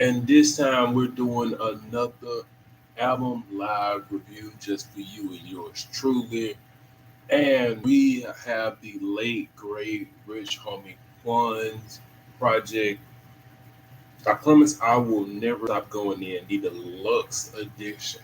And this time we're doing another album live review just for you and yours truly. And we have the late great Rich Homie Quan's project. I promise I will never stop going in, the Deluxe Edition.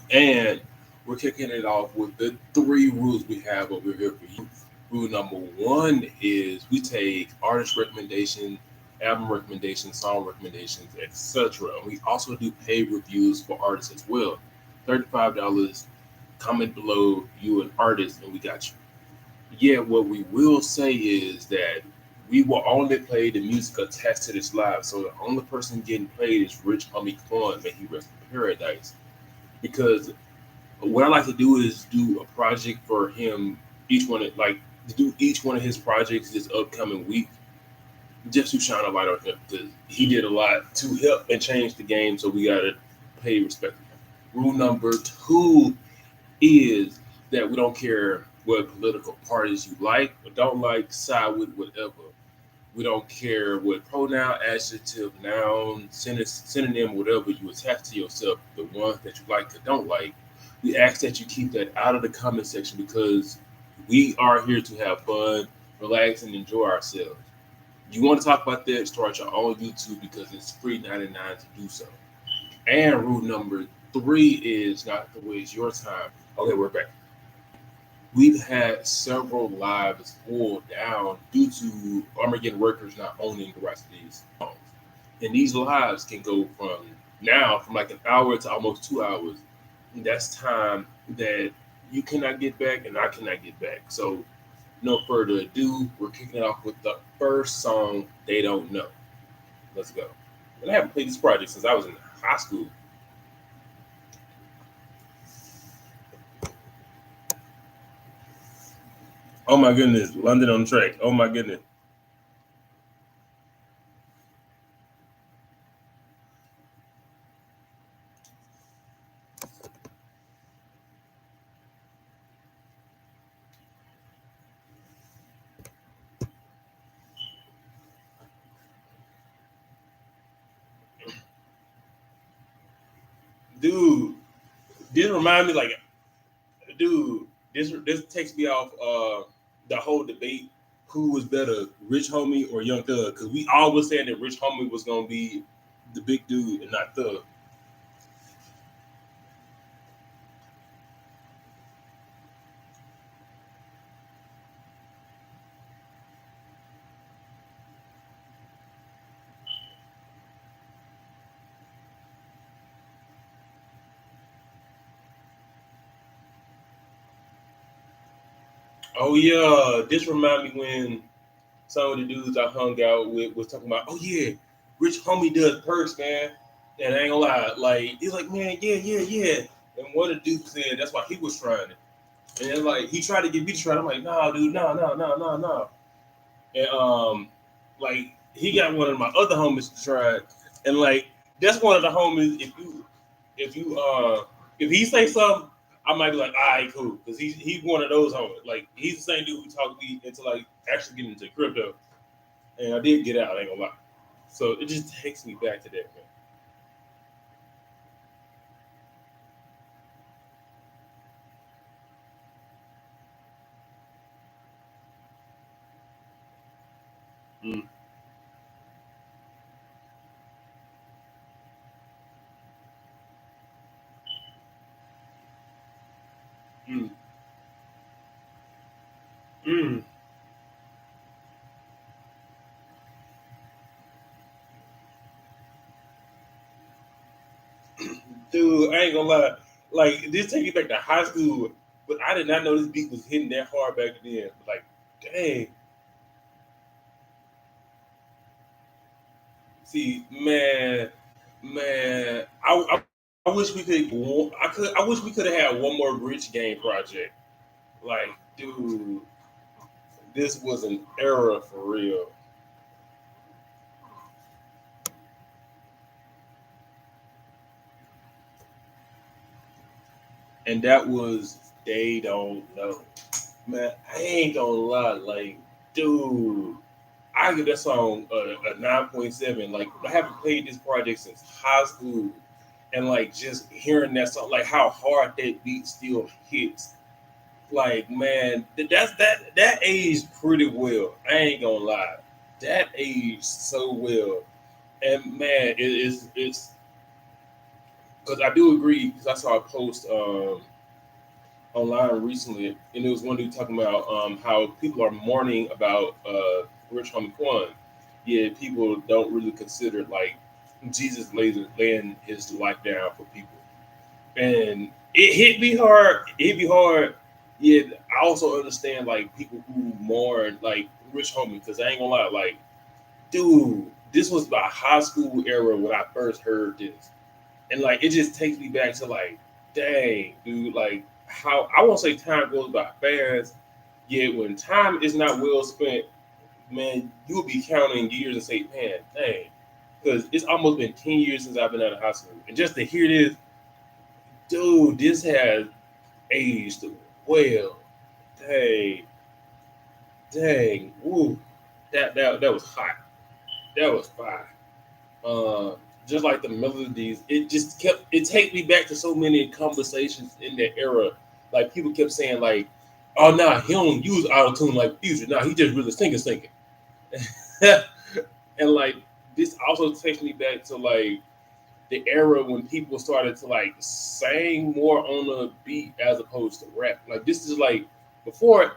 And we're kicking it off with the three rules we have over here for you. Rule number one is we take artist recommendations, album recommendations, song recommendations, etc. And we also do paid reviews for artists as well. $35. Comment below you an artist, and we got you. Yeah, what we will say is that we will only play the music attached to this live. So the only person getting played is Rich Homie Quan, may he rest in paradise. Because what I like to do is do a project for him, like to do each one of his projects this upcoming week, just to shine a light on him because he did a lot to help and change the game. So we gotta pay respect to him. Rule number two is that we don't care what political parties you like or don't like, side with whatever. We don't care what pronoun, adjective, noun, synonym, whatever you attach to yourself, the ones that you like or don't like. We ask that you keep that out of the comment section because we are here to have fun, relax, and enjoy ourselves. You want to talk about that, start your own YouTube because it's free 99 to do so. And rule number three is not to waste your time. Okay, we're back. We've had several lives pulled down due to Armageddon workers not owning the rights to these songs. And these lives can go from like an hour to almost 2 hours. And that's time that you cannot get back and I cannot get back. So no further ado, we're kicking it off with the first song, They Don't Know. Let's go. And I haven't played this project since I was in high school. Oh my goodness, London on track. Oh my goodness. Dude, this remind me like, dude, this takes me off the whole debate who was better, Rich Homie or Young Thug, because we always saying that Rich Homie was gonna be the big dude and not Thug. Oh yeah, this remind me when some of the dudes I hung out with was talking about, oh yeah, Rich Homie does perks, man. And I ain't gonna lie, like he's like, man, yeah. And one of the dudes said that's why he was trying it. And then like he tried to get me to try it. I'm like, no, dude, no. And like he got one of my other homies to try it. And like that's one of the homies. If you if he say something, I might be like, all right, cool, because he's one of those homies. Like he's the same dude who talked me into like actually getting into crypto, and I did get out. I ain't gonna lie. So it just takes me back to that, man. Mm, mm. Dude, I ain't gonna lie. Like this take you back to high school, but I did not know this beat was hitting that hard back then. Like, dang. See, man, I wish we could. I wish we could have had one more Rich Game project. Like, dude, this was an era for real, and that was They Don't Know. Man, I ain't gonna lie, like, dude, I give that song a 9.7. Like I haven't played this project since high school, and like just hearing that song, like how hard that beat still hits. Like man, that aged pretty well. I ain't gonna lie, that aged so well. And man, it's because I do agree because I saw a post online recently, and it was one dude talking about how people are mourning about Rich Homie Quan. Yeah, people don't really consider like Jesus laying his life down for people, and it hit me hard. It hit me hard. Yeah, I also understand like people who mourn like Rich Homie because I ain't gonna lie, like dude, this was my high school era when I first heard this, and like it just takes me back to like, dang, dude, like how I won't say time goes by fast, yet when time is not well spent, man, you'll be counting years and say, man, dang, because it's almost been 10 years since I've been out of high school, and just to hear this, dude, this has aged well, dang, dang, woo, that was hot, that was fire. Uh, just like the melodies, it just kept it take me back to so many conversations in that era. Like people kept saying, like, "Oh, nah, he don't use auto tune like Future. Nah, he just really singing." And like this also takes me back to like the era when people started to like sing more on the beat as opposed to rap. Like this is like before,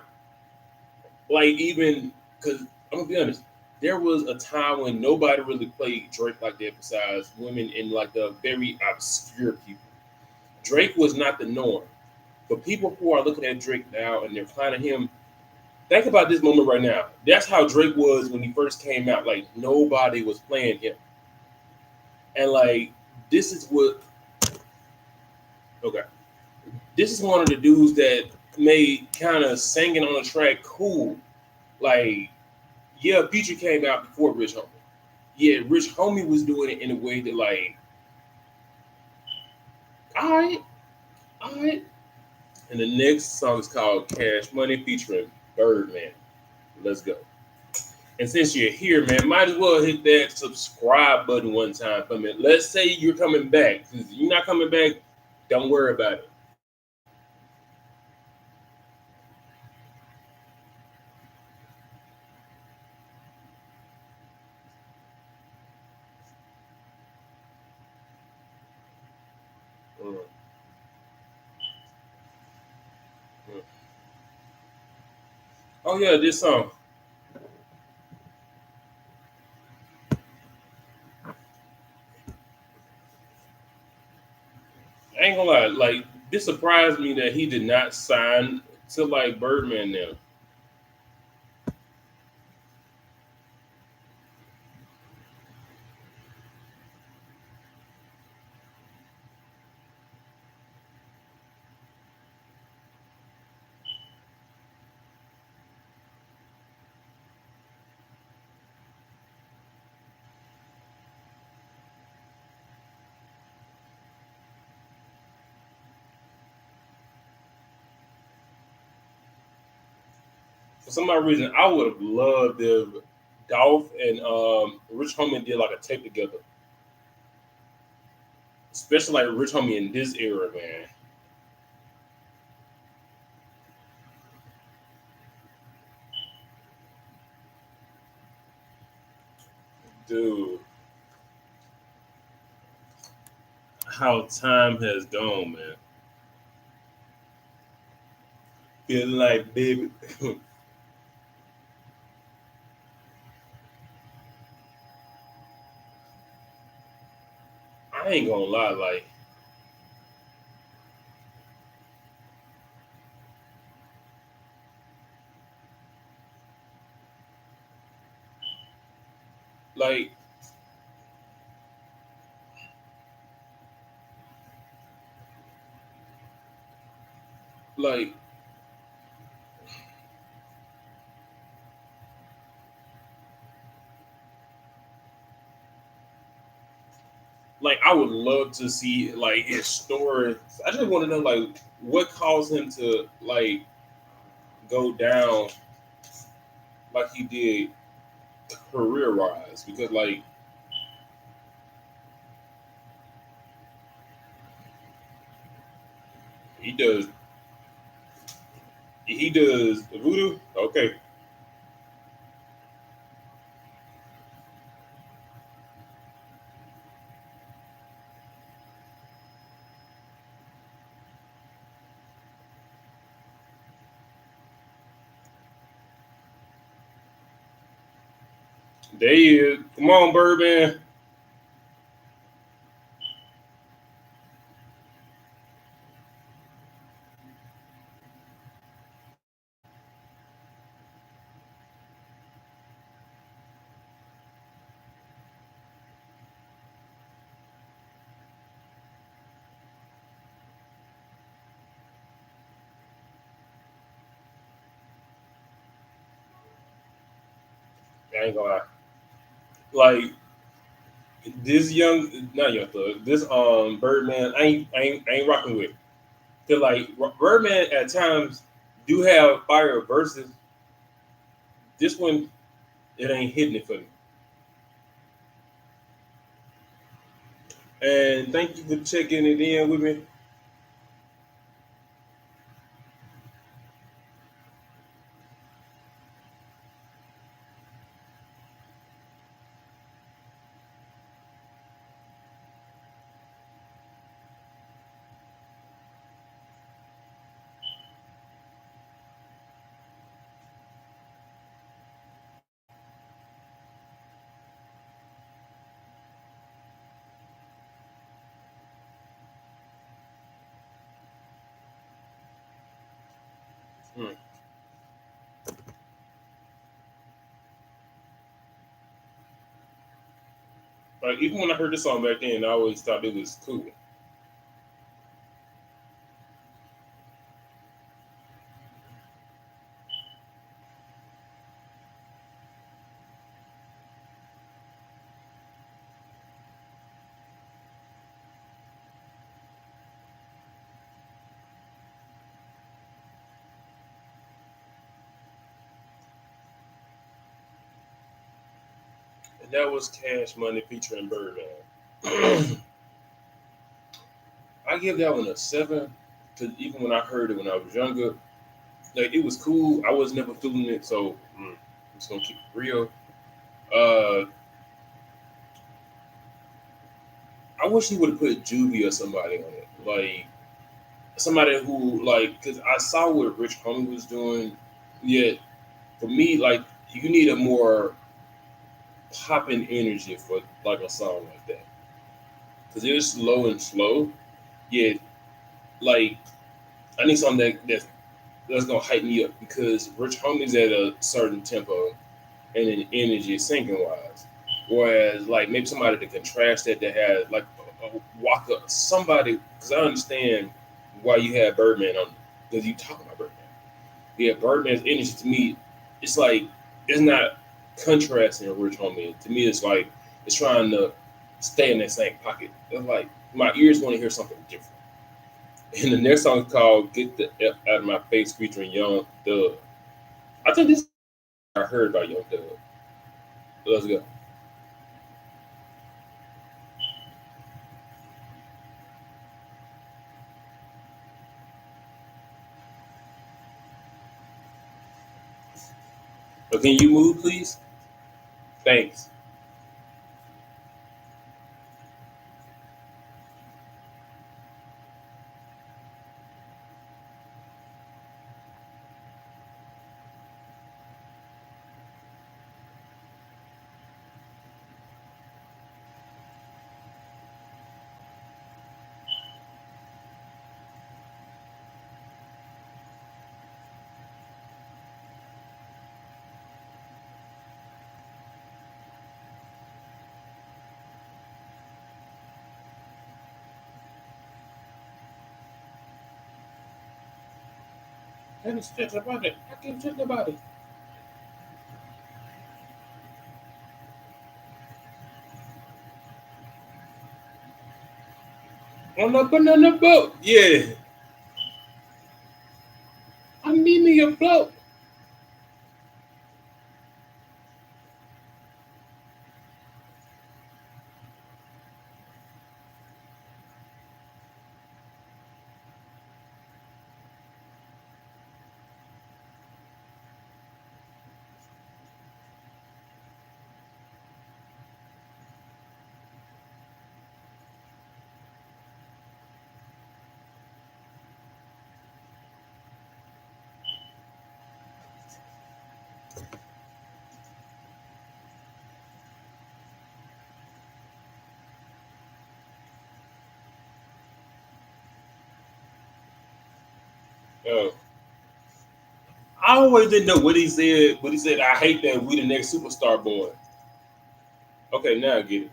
like even because I'm gonna be honest, there was a time when nobody really played Drake like that besides women and like the very obscure people. Drake was not the norm. But people who are looking at Drake now and they're clowning him, think about this moment right now. That's how Drake was when he first came out. Like nobody was playing him. And like this is what okay. This is one of the dudes that made kind of singing on a track cool. Like yeah, Future came out before Rich Homie. Yeah, Rich Homie was doing it in a way that like, all right, all right. And the next song is called Cash Money featuring Birdman. Let's go. And since you're here, man, might as well hit that subscribe button one time for me. Let's say you're coming back. If you're not coming back, don't worry about it. Mm, mm. Oh yeah, this song. I ain't gonna lie, like this surprised me that he did not sign to like Birdman now. For some odd reason, I would have loved if Dolph and Rich Homie did like a tape together. Especially like Rich Homie in this era, man. Dude, how time has gone, man. Feeling like baby. I ain't gonna lie, like, like, like. I would love to see like his story. I just want to know like what caused him to like go down like he did. career wise, because like he does he does voodoo. Okay, there he is. Come on, Birdman. I ain't gonna lie. Like this young, not young thug. This Birdman, I ain't rocking with. Cause like Birdman at times do have fire verses. This one, it ain't hitting it for me. And thank you for checking it in with me. Hmm. Like even when I heard this song back then, I always thought it was cool. And that was Cash Money featuring Birdman. I give that one a seven because even when I heard it when I was younger, like it was cool. I was never feeling it, so I'm just gonna keep it real. Uh, I wish he would have put Juvie or somebody on it, like somebody who like because I saw what Rich Homie was doing. Yet for me, like you need a more popping energy for like a song like that because it was slow and slow. Yet like I need something that's gonna hype me up because Rich Homie's at a certain tempo and an energy singing wise. Whereas like maybe somebody to contrast that has like a Waka, somebody because I understand why you had Birdman on because you talking about Birdman. Yeah, Birdman's energy to me, it's like it's not contrasting with Rich Homie. To me, it's like it's trying to stay in that same pocket. It's like my ears want to hear something different. And the next song is called "Get the F Out of My Face" featuring Young Thug. I think this I heard about Young Thug. Let's go. So can you move, please? Thanks. I can't touch about it. I can't touch about it. On the banana boat. Yeah. I need me a float. Uh, I always didn't know what he said, but he said, "I hate that we the next superstar boy." Okay, now I get it.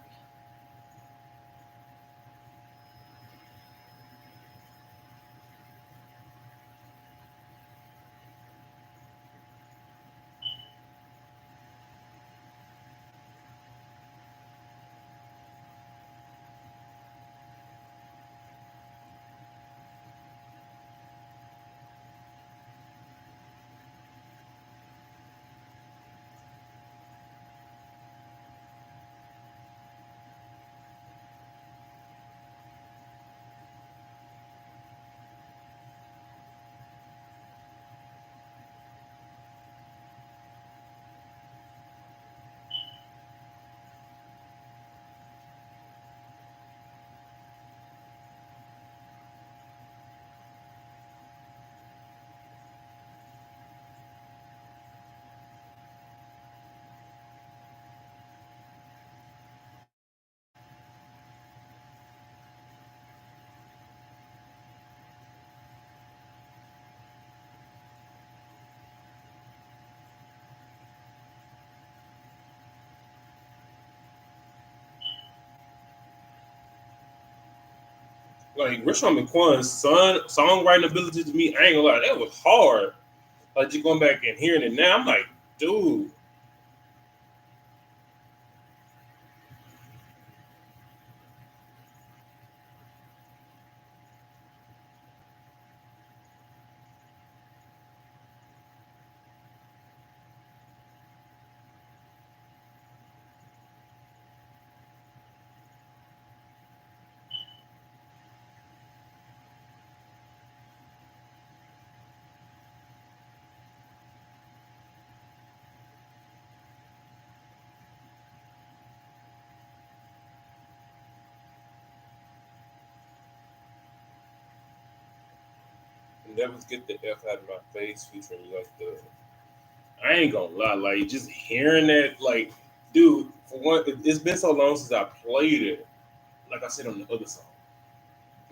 Like Rich Homie Quan's songwriting ability to me, I ain't gonna lie, that was hard. Like just going back and hearing it now, I'm like, dude, never get the F out of my face featuring like the. I ain't gonna lie, like just hearing that, like, dude, for one, it's been so long since I played it. Like I said on the other song,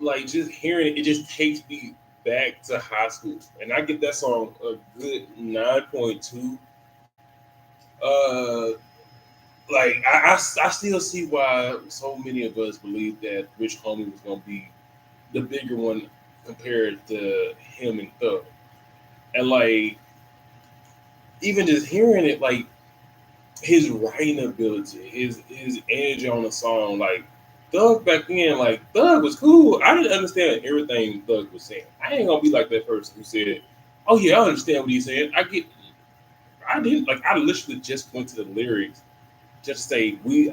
like just hearing it, it just takes me back to high school, and I give that song a good 9.2. Uh, like I still see why so many of us believe that Rich Homie was gonna be the bigger one compared to him and Thug. And like even just hearing it, like his writing ability, his energy on the song, like Thug back then, like Thug was cool. I didn't understand everything Thug was saying. I ain't gonna be like that person who said, "Oh yeah, I understand what he's saying." I didn't like. I literally just went to the lyrics, just say, "We,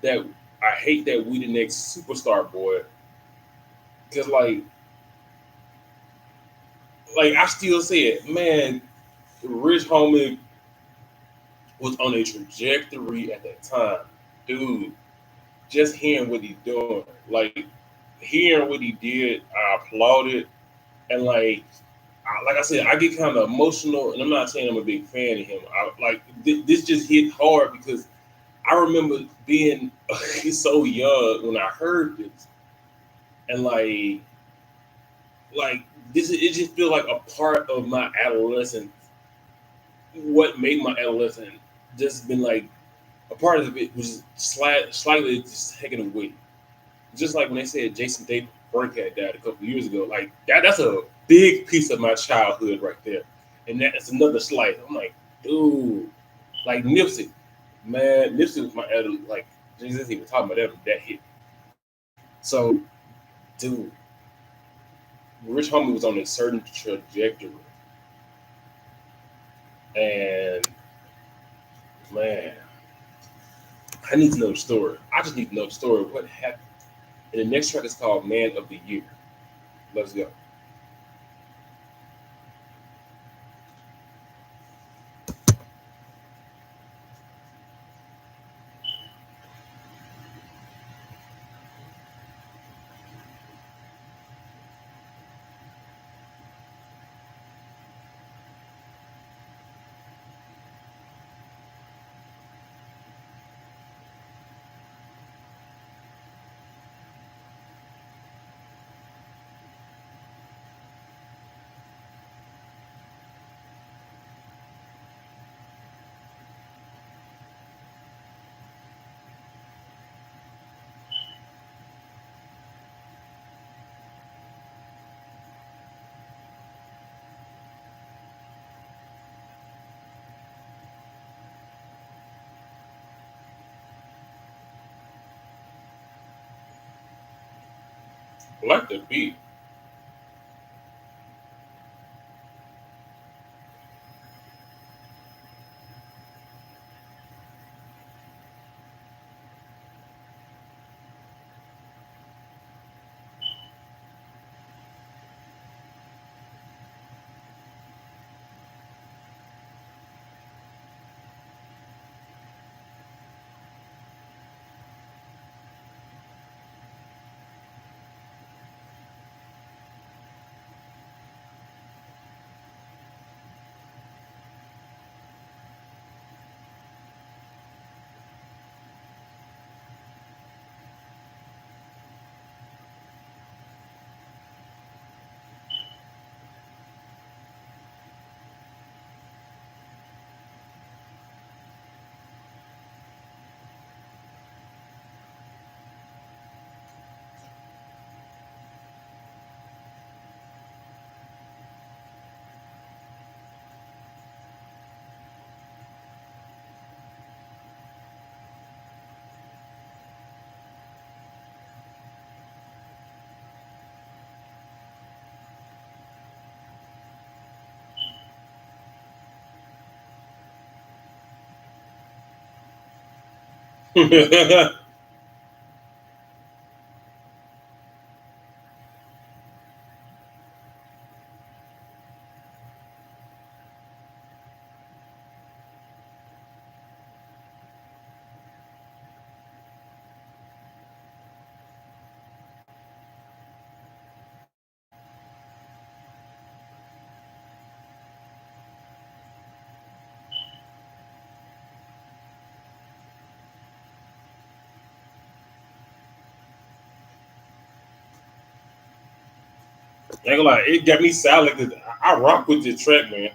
that, I hate that we the next superstar boy," because like I still say it, man. Rich Homie was on a trajectory at that time, dude. Just hearing what he's doing, like hearing what he did, I applauded, and like I said, I get kind of emotional, and I'm not saying I'm a big fan of him. This just hit hard because I remember being so young when I heard this, and like this, it just feel like a part of my adolescence. What made my adolescence just been like a part of it was slightly just taken away. Just like when they said Jason David Frank had died a couple of years ago, like that's a big piece of my childhood right there. And that's another slice. I'm like, dude, like Nipsey, man, Nipsey was my idol. Like, Jesus even talking about that hit. So, dude, Rich Homie was on a certain trajectory, and man, I need to know the story. I just need to know the story of what happened. And the next track is called "Man of the Year." Let's go. I like the beat. That ain't gonna lie, it got me sound like this. I rock with this track, man.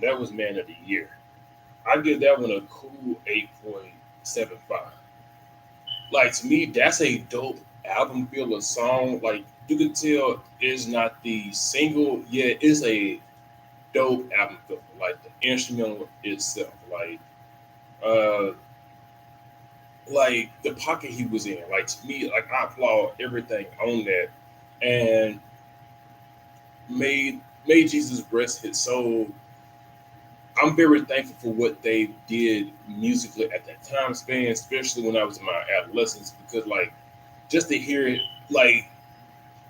That was Man of the Year. I give that one a cool 8.75. Like to me, that's a dope album feel of song. Like you can tell it's not the single, yet it's a dope album feel. Like the instrumental itself. Uh like the pocket he was in. Like to me, like I applaud everything on that. And made Jesus rest his soul. I'm very thankful for what they did musically at that time span, especially when I was in my adolescence, because like just to hear it like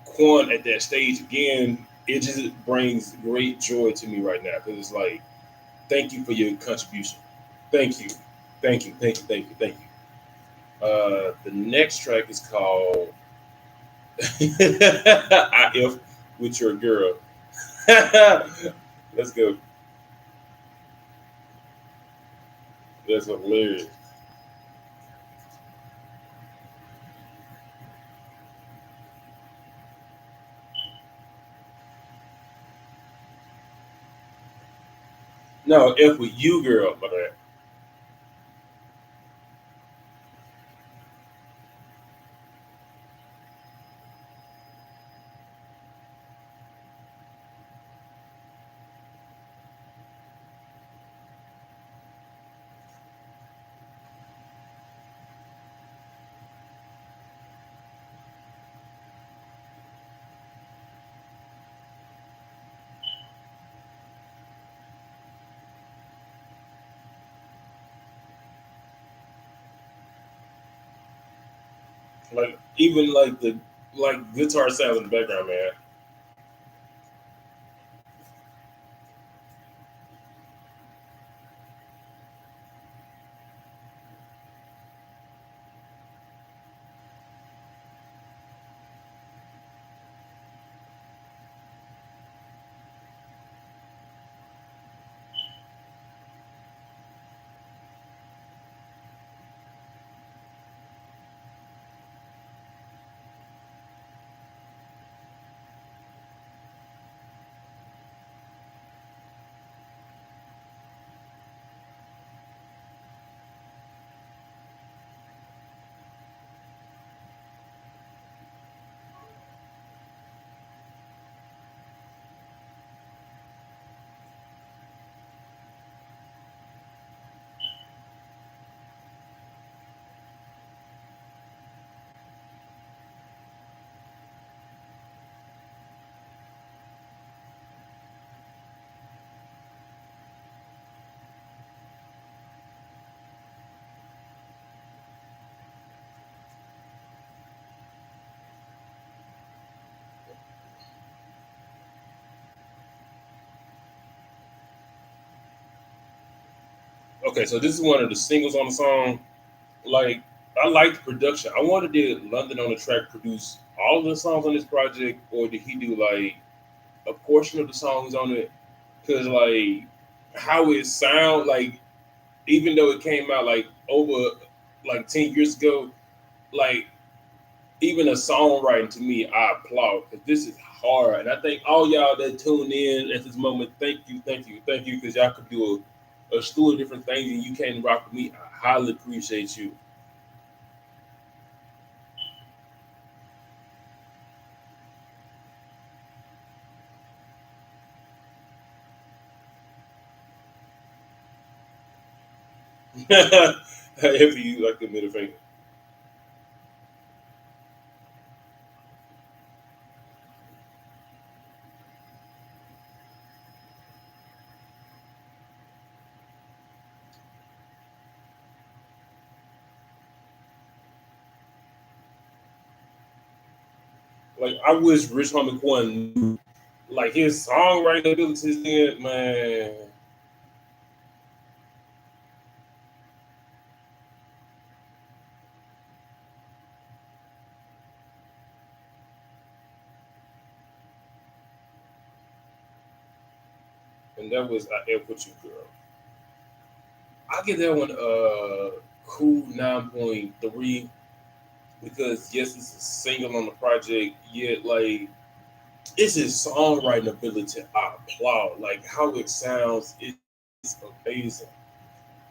Quan at that stage again, it just brings great joy to me right now because it's like, thank you for your contribution. Thank you. Thank you. Thank you. Thank you. Thank you. The next track is called IF with Your Girl. Let's go. That's hilarious. No, F with you, girl. But like even like the like guitar sounds in the background, man. Okay, so this is one of the singles on the song. Like, I like the production. I wonder did London on the track produce all of the songs on this project, or did he do like a portion of the songs on it? Because like how it sound, like even though it came out like over like 10 years ago, like even a songwriting to me, I applaud because this is hard. And I think all y'all that tune in at this moment, thank you, thank you, thank you, because y'all could do a slew of different things and you came to rock with me. I highly appreciate you. If you like the middle finger. Like I wish Rich Homie Quan knew, like his songwriting abilities in man. And that was I F with you, girl. I give that one a cool 9.3 because yes, it's a single on the project, yet like it's his songwriting ability. I applaud like how it sounds. It's amazing,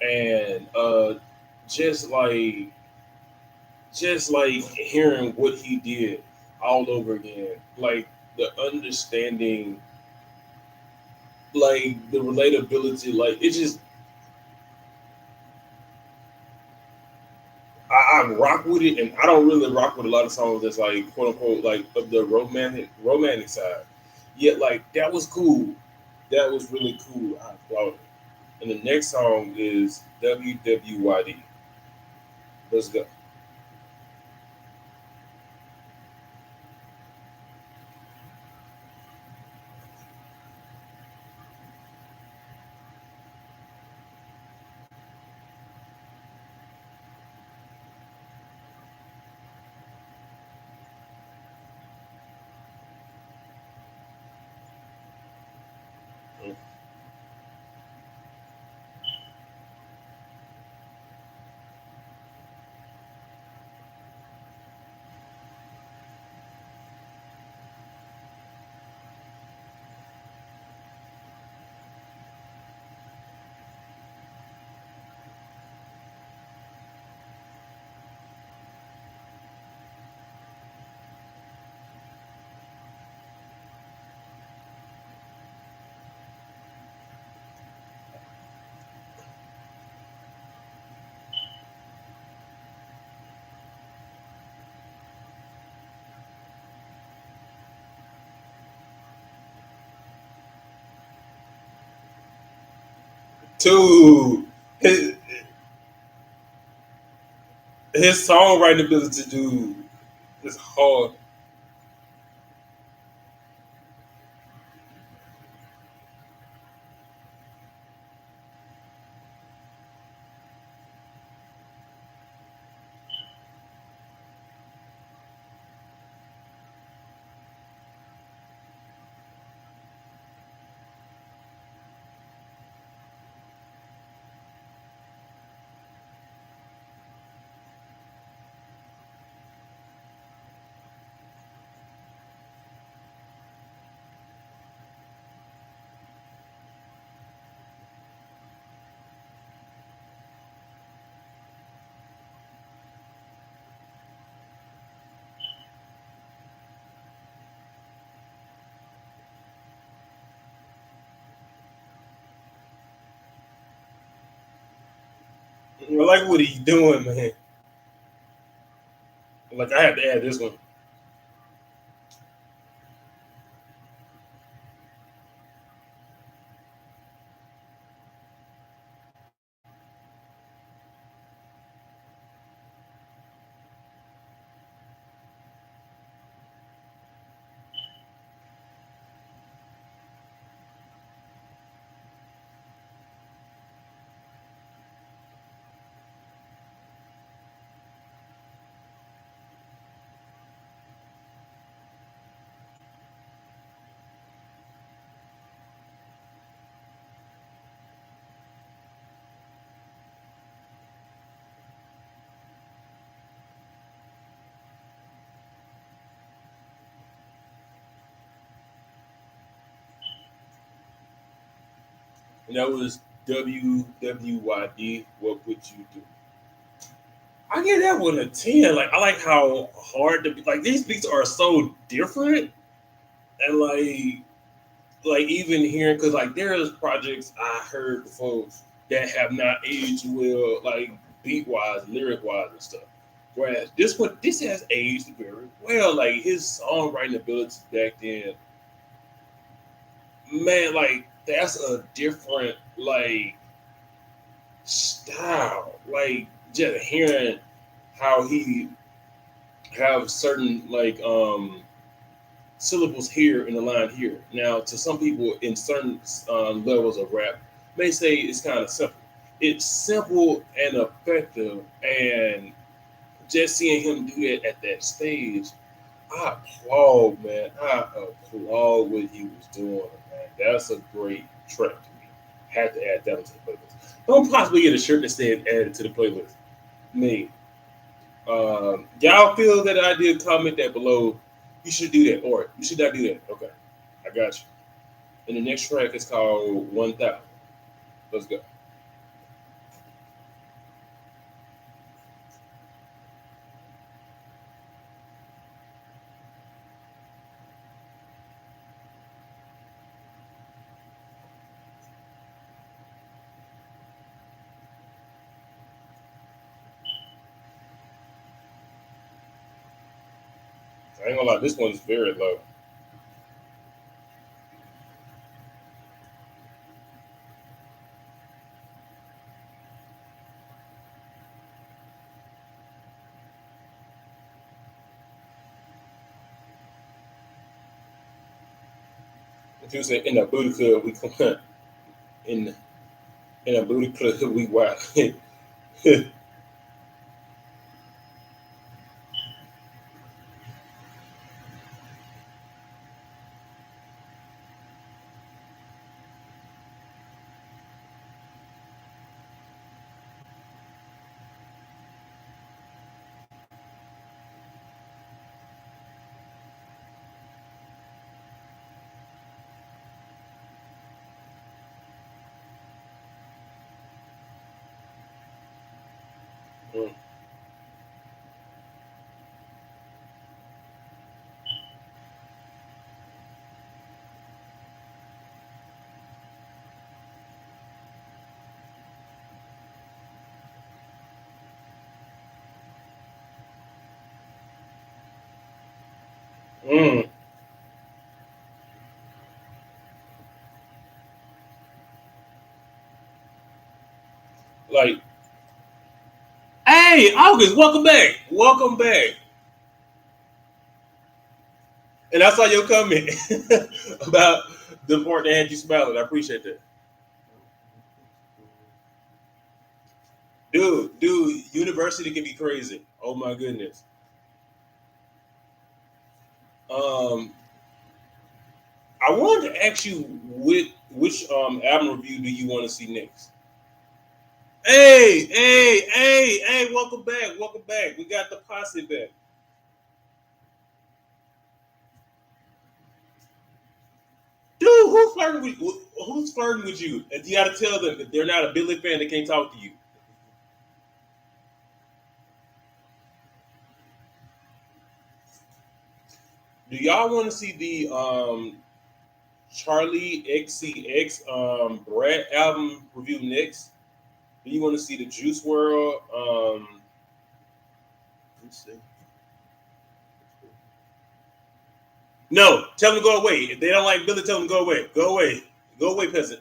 and just like just like hearing what he did all over again, like the understanding, like the relatability, like it just I rock with it, and I don't really rock with a lot of songs that's like quote unquote like of the romantic side. Yet like that was cool. That was really cool. I applaud it. And the next song is WWYD. Let's go. Two. His songwriting ability, dude, is hard. I like what he's doing, man. Like I had to add this one. And that was WWYD. What would you do? I give that one a 10. Like, I like how hard like these beats are so different, and like even hearing, because like there's projects I heard before that have not aged well, like beat wise, lyric wise, and stuff. Whereas this has aged very well. Like his songwriting abilities back then, man, like that's a different like style. Like just hearing how he have certain like syllables here in the line here. Now, to some people in certain levels of rap, may say it's kind of simple. It's simple and effective, and just seeing him do that at that stage, I applaud, man. I applaud what he was doing, man. That's a great track to me. Had to add that to the playlist. Don't possibly get a shirt that said added to the playlist. Me. Y'all feel that I did comment that below. You should do that, or you should not do that. Okay, I got you. And the next track is called 1000. Let's go. I ain't gonna lie, this one's very low. If you say in a booty club, we come in in a booty club, we wild. Mm. Mm. Like, hey, August, welcome back. Welcome back. And I saw your comment about the part that had you smiling. I appreciate that. Dude, university can be crazy. Oh my goodness. Um, I wanted to ask you which album review do you want to see next? Hey, welcome back. Welcome back. We got the posse back. Dude, who's flirting with you? And you gotta tell them that they're not a Billy fan, they can't talk to you. Do y'all want to see the Charlie XCX Brad album review next? Do you want to see the Juice World? Let's see. No, tell them to go away. If they don't like Billy, tell them to go away. Go away. Go away, peasant.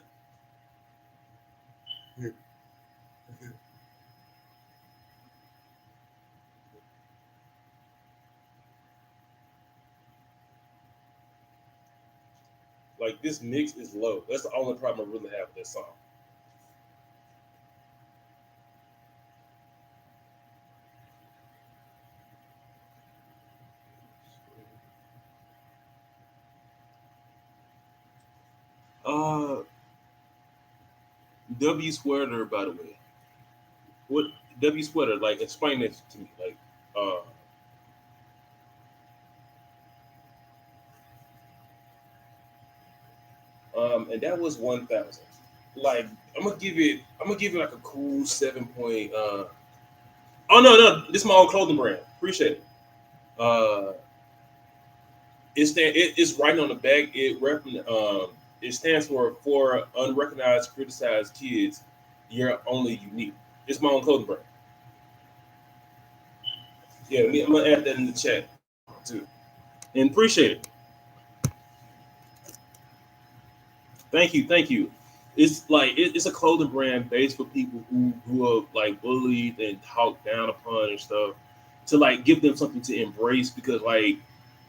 Like this mix is low. That's the only problem I really have with this song. Uh, W sweater, by the way. What W sweater? Like, explain this to me. Like, and that was 1000. Like I'm gonna give it like a cool 7 point. Oh no, this is my own clothing brand. Appreciate it. Uh, it's writing on the back. It stands for unrecognized, criticized kids. You're only unique. It's my own clothing brand. Yeah, I'm gonna add that in the chat too, and appreciate it. Thank you. It's like it's a clothing brand based for people who grew up like bullied and talked down upon and stuff, to like give them something to embrace, because like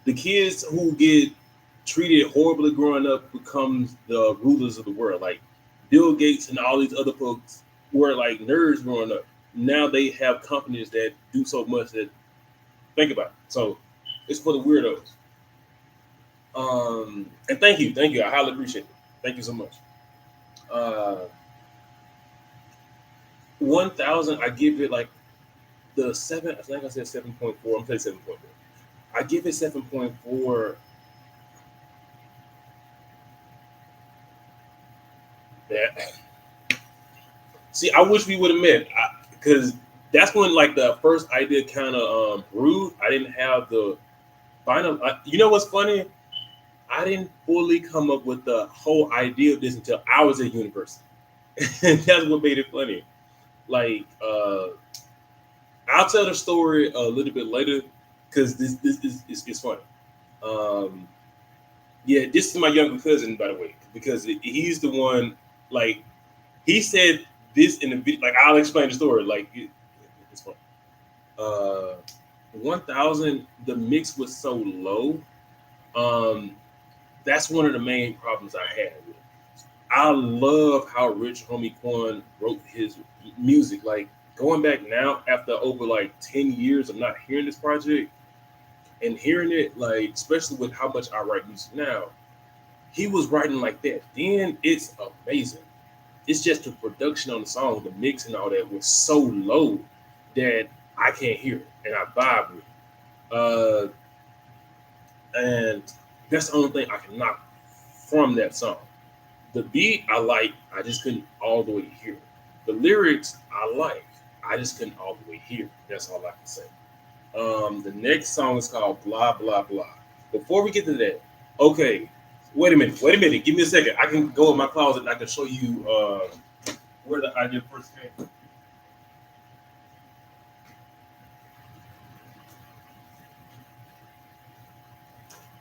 the kids who get treated horribly growing up becomes the rulers of the world. Like Bill Gates and all these other folks were like nerds growing up. Now they have companies that do so much that think about it. So it's for the weirdos. And thank you. I highly appreciate it. Thank you so much. Uh, 1,000, I give it like the seven. I think I said 7.4. I'm saying 7.4. I give it 7.4. That see, I wish we would have met, because that's when like the first idea kind of brewed. I didn't have the final. You know what's funny? I didn't fully come up with the whole idea of this until I was at university, and that's what made it funny. Like, I'll tell the story a little bit later, because this is funny. Um, yeah, this is my younger cousin, by the way, because he's the one. Like, he said this in the video. Like, I'll explain the story. Like, it's funny. Uh, 1,000. The mix was so low. Um, that's one of the main problems I had with it. I love how Rich Homie Quan wrote his music. Like, going back now after over like 10 years of not hearing this project and hearing it, like, especially with how much I write music now, he was writing like that. Then it's amazing. It's just the production on the song, the mix and all that was so low that I can't hear it and I vibe with it. And that's the only thing I can knock from that song. The beat I like, I just couldn't all the way hear it. The lyrics I like, I just couldn't all the way hear it. That's all I can say. The next song is called Blah Blah Blah. Before we get to that, okay, wait a minute, give me a second. I can go in my closet and I can show you where the idea first came from.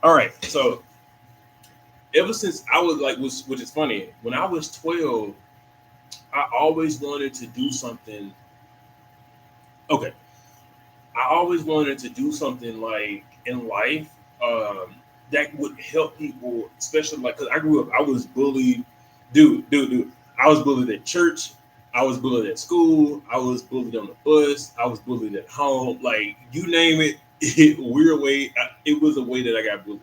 All right, so ever since I was like, which is funny, when I was 12, I always wanted to do something. Okay, I always wanted to do something like in life, um, that would help people, especially like because I grew up, I was bullied, dude. I was bullied at church, I was bullied at school, I was bullied on the bus, I was bullied at home. Like you name it, weird way. It was a way that I got bullied.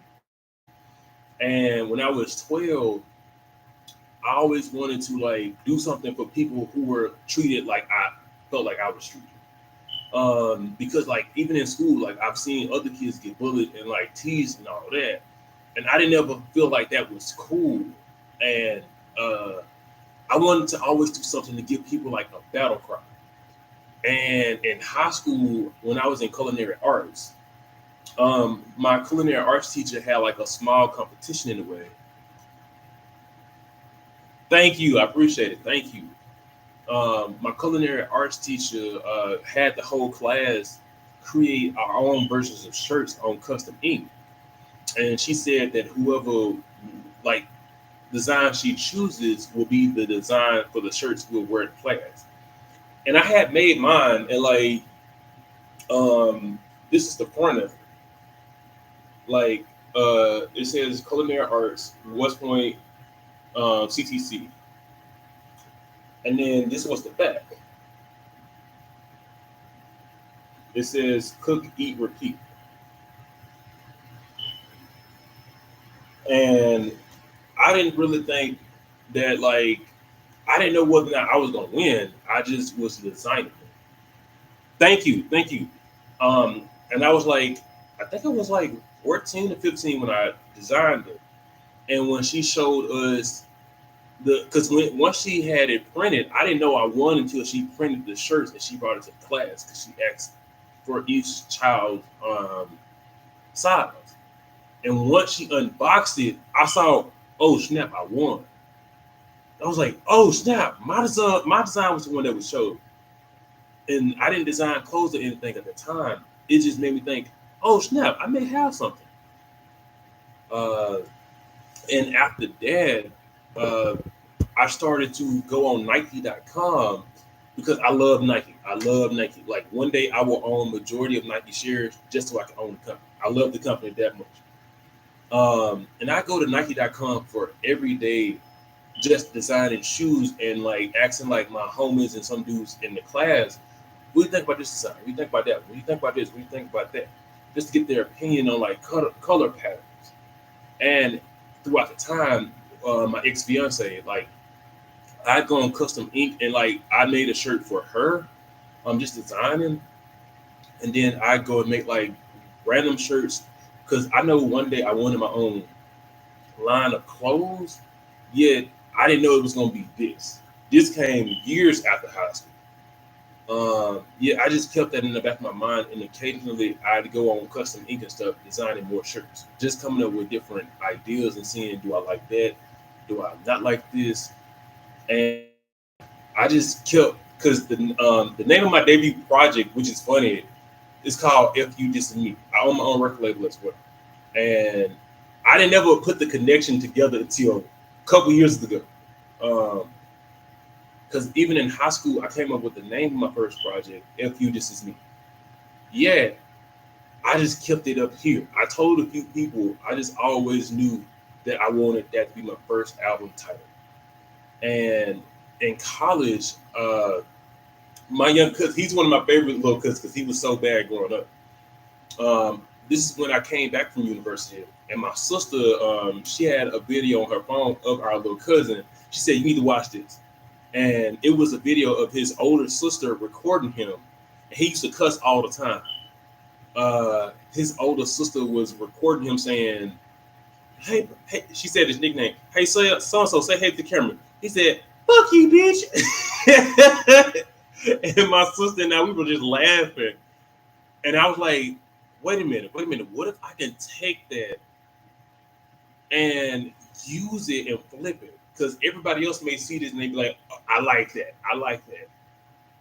And when I was 12, I always wanted to like do something for people who were treated like I felt like I was treated. Because like even in school, like I've seen other kids get bullied and like teased and all that, and I didn't ever feel like that was cool. And uh, I wanted to always do something to give people like a battle cry. And in high school, when I was in culinary arts, my culinary arts teacher had like a small competition in a way. Thank you, I appreciate it. Thank you. My culinary arts teacher had the whole class create our own versions of shirts on custom ink, and she said that whoever like design she chooses will be the design for the shirts we'll wear in class. And I had made mine, and like this is the front of it. Like it says culinary arts West Point CTC, and then this was the back. It says cook, eat, repeat. And I didn't really think that like I didn't know whether or not I was gonna win. I just was designing it. Thank you. And I was like, I think I was like 14 or 15 when I designed it. And when she showed us Because once she had it printed, I didn't know I won until she printed the shirts and she brought it to class because she asked for each child's size. And once she unboxed it, I saw, oh snap, I won. I was like, oh snap, my design was the one that was showed. And I didn't design clothes or anything at the time. It just made me think, oh snap, I may have something. Uh, and after that, uh, I started to go on Nike.com because I love Nike. I love Nike. Like one day I will own majority of Nike shares just so I can own the company. I love the company that much. And I go to Nike.com for every day just designing shoes and like asking like my homies and some dudes in the class, what do you think about this design? What do you think about that? What do you think about this? What do you think about that? Just to get their opinion on like color patterns. And throughout the time, my ex fiance, like I'd go on custom ink and like I made a shirt for her. I'm just designing, and then I go and make like random shirts because I know one day I wanted my own line of clothes. Yet I didn't know it was gonna be this. This came years after high school. Yeah, I just kept that in the back of my mind, and occasionally I'd go on custom ink and stuff, designing more shirts, just coming up with different ideas and seeing, do I like that? Do I not like this? And I just kept because the name of my debut project, which is funny, is called "F.U. This Is Me." I own my own record label as well, and I didn't ever put the connection together until a couple years ago. Because even in high school, I came up with the name of my first project, "F.U. This Is Me." Yeah, I just kept it up here. I told a few people, I just always knew that I wanted that to be my first album title. And in college, my young cousin, he's one of my favorite little cousins because he was so bad growing up. This is when I came back from university, and my sister, she had a video on her phone of our little cousin. She said, "You need to watch this." And it was a video of his older sister recording him. And he used to cuss all the time. His older sister was recording him saying, "Hey, hey," she said his nickname. "Hey, so and so, say hey to the camera." He said, "Fuck you, bitch." And my sister and I, we were just laughing. And I was like, wait a minute. What if I can take that and use it and flip it? Because everybody else may see this and they be like, "Oh, I like that. I like that."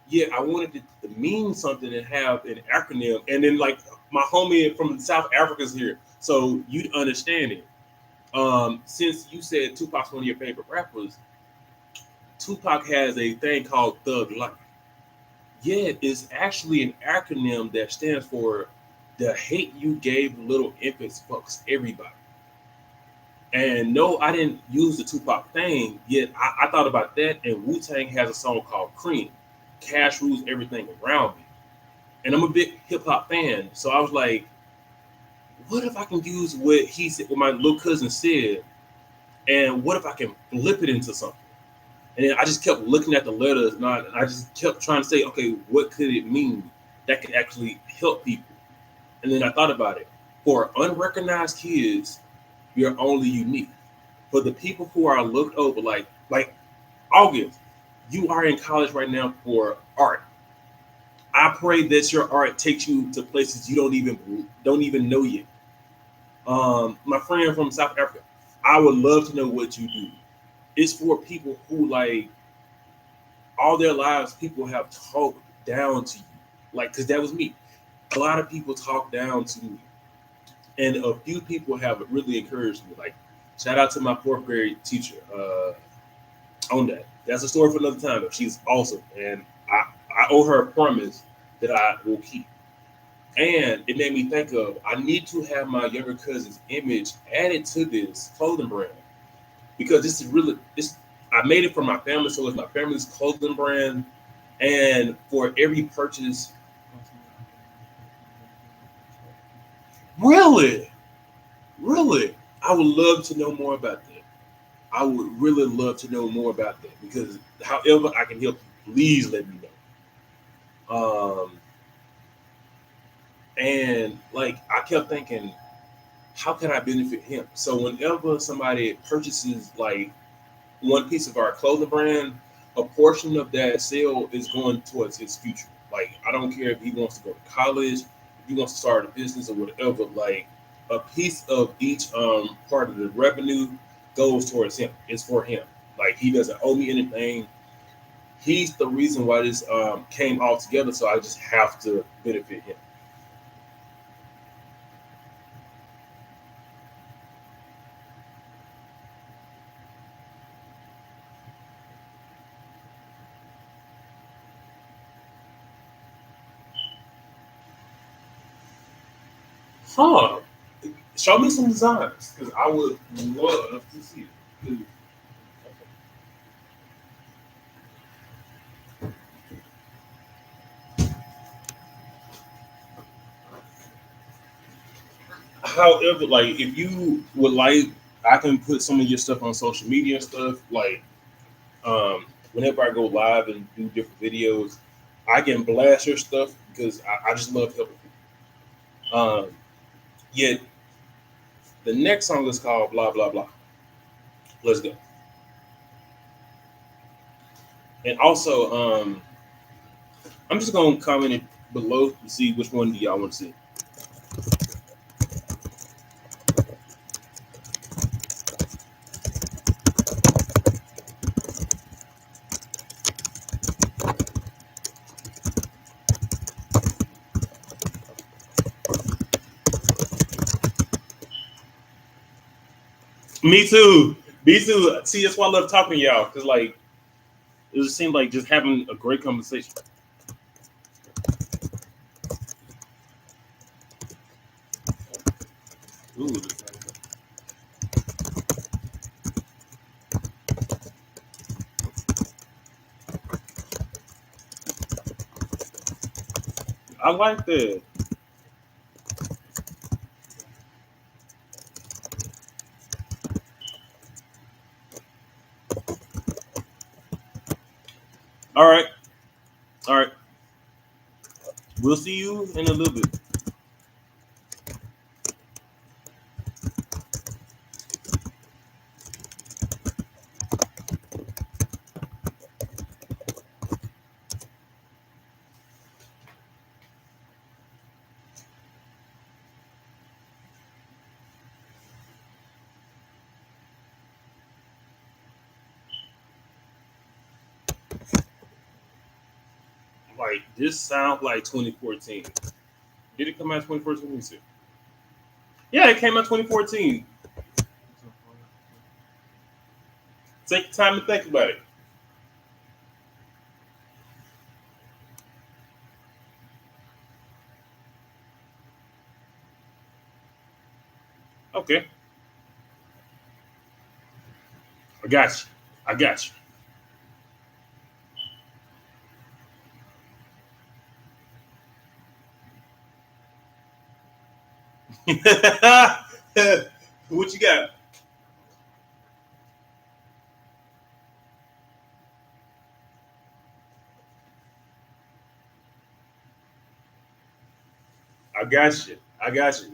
Yeah, I wanted it to mean something and have an acronym. And then like my homie from South Africa's here, so you'd understand it. Since you said Tupac's one of your favorite rappers, Tupac has a thing called Thug Life. Yeah, it's actually an acronym that stands for the hate you gave little infants fucks everybody. And no, I didn't use the Tupac thing, yet I thought about that. And Wu Tang has a song called Cream. Cash rules everything around me. And I'm a big hip hop fan. So I was like, what if I can use what he said, what my little cousin said, and what if I can flip it into something? And then I just kept looking at the letters, and I just kept trying to say, okay, what could it mean that could actually help people? And then I thought about it. For unrecognized kids, you're only unique. For the people who are looked over, like August, you are in college right now for art. I pray that your art takes you to places you don't even know yet. My friend from South Africa, I would love to know what you do. It's for people who like all their lives people have talked down to you, like because that was me. A lot of people talk down to me, and a few people have really encouraged me. Like shout out to my fourth grade teacher on that. That's a story for another time. But she's awesome, and I owe her a promise that I will keep. And it made me think of I need to have my younger cousin's image added to this clothing brand because this is really this. I made it for my family, so it's my family's clothing brand. And for every purchase, really, really, I would love to know more about that. I would really love to know more about that because however I can help you, please let me know. And like I kept thinking, how can I benefit him? So whenever somebody purchases like one piece of our clothing brand, a portion of that sale is going towards his future. Like, I don't care if he wants to go to college, if he wants to start a business or whatever. Like, a piece of each part of the revenue goes towards him. It's for him. Like, he doesn't owe me anything. He's the reason why this came all together. So I just have to benefit him. Huh? Show me some designs because I would love to see it. However, like if you would like, I can put some of your stuff on social media and stuff. Like whenever I go live and do different videos, I can blast your stuff because I just love helping people. Yet the next song is called Blah Blah Blah. Let's go. And also, I'm just gonna comment it below to see which one do y'all want to see. Me too. Me too. See, that's why I love talking to y'all because like it just seemed like just having a great conversation. Ooh, I like that. All right, all right. We'll see you in a little bit. Like this sounds like 2014. Did it come out 2014? Let me see. Yeah, it came out 2014. Take the time to think about it. Okay, I got you. I got you. What you got? I got you. I got you.